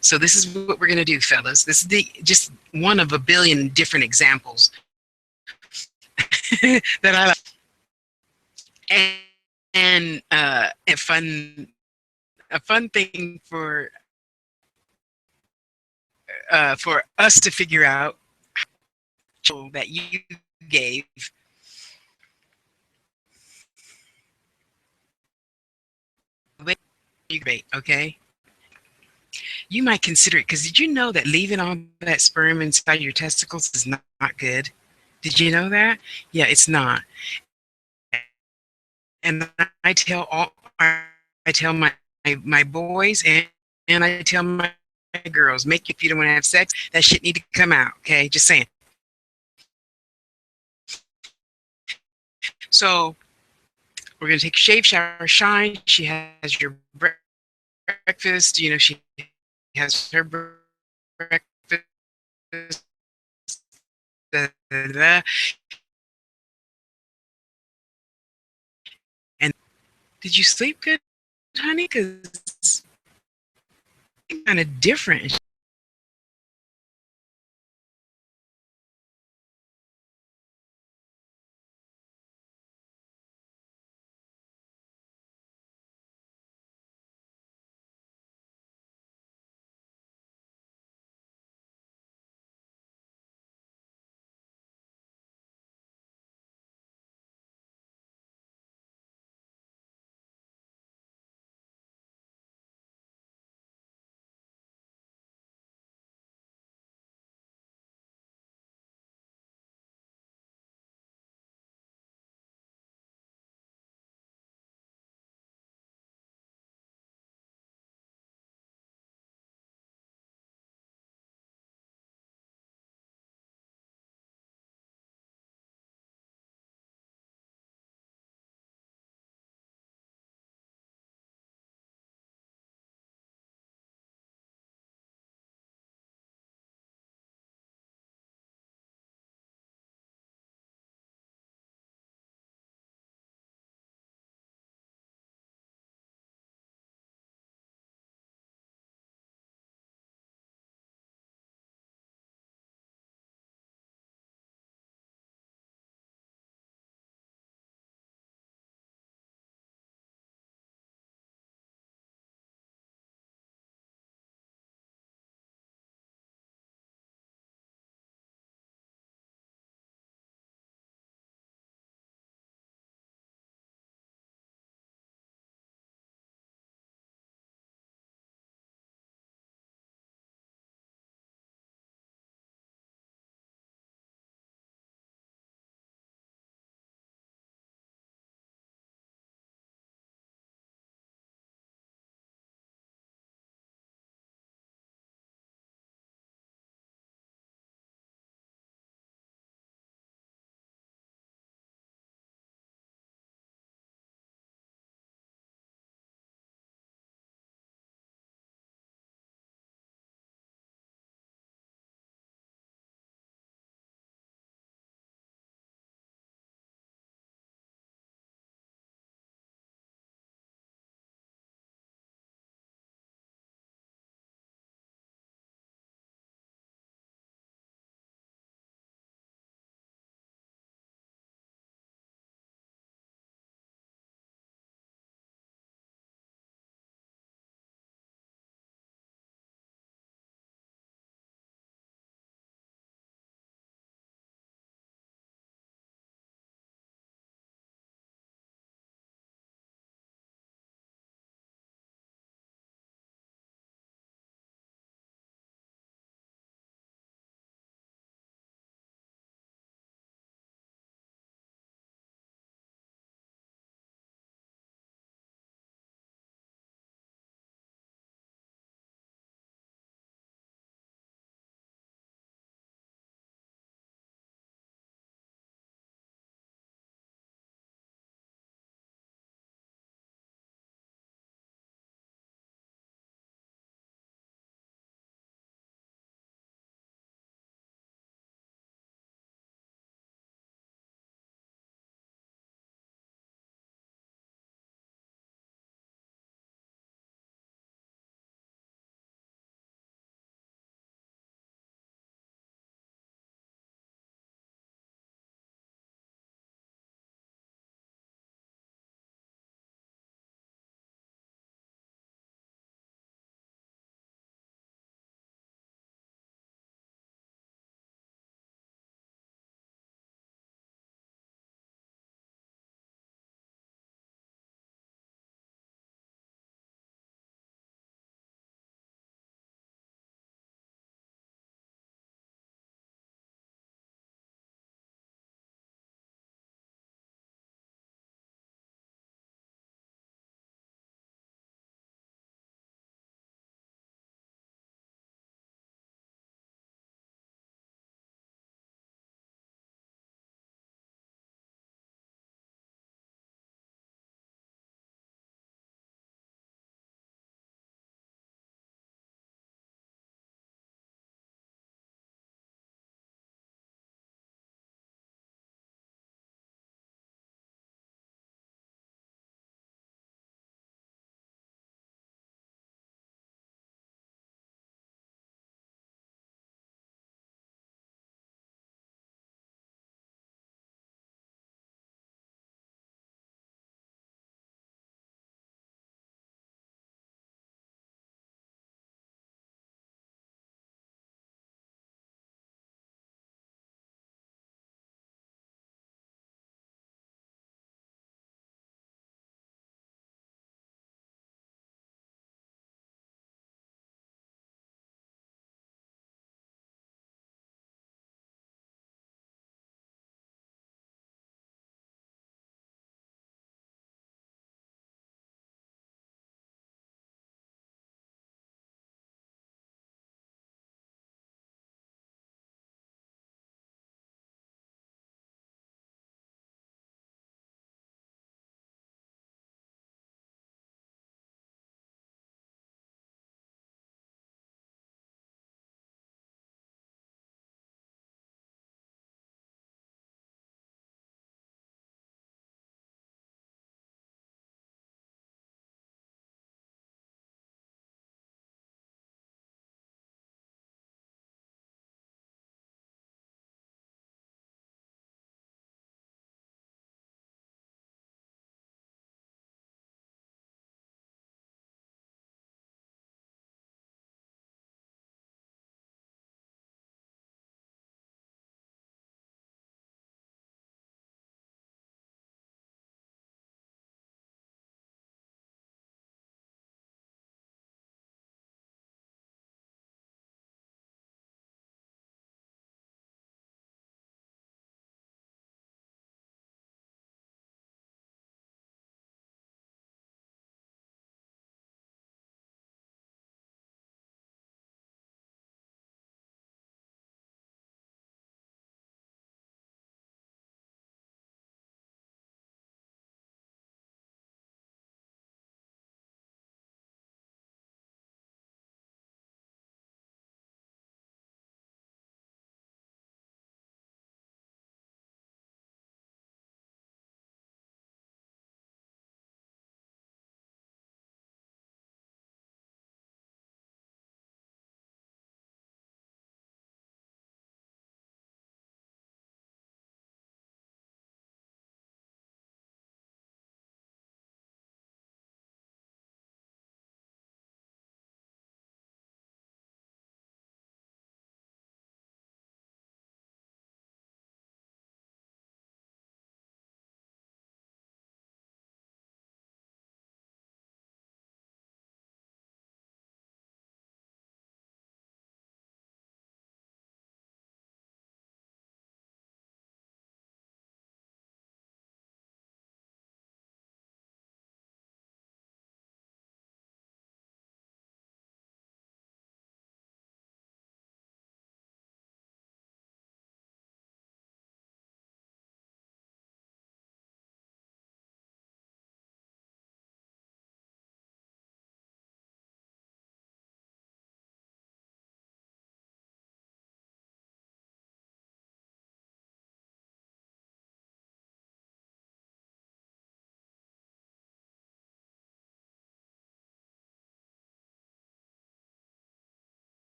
So this is what we're gonna do, fellas. This is just one of a billion different examples that I like. And a fun thing for us to figure out that you gave. Great, okay? You might consider it, because did you know that leaving all that sperm inside your testicles is not good? Did you know that? Yeah, it's not. And I tell my boys, and I tell my girls, if you don't want to have sex, that shit need to come out. Okay, just saying. So we're gonna take a shave, shower, shine. She has your breakfast. She has her breakfast. Da, da, da. And did you sleep good, honey? Because kind of different.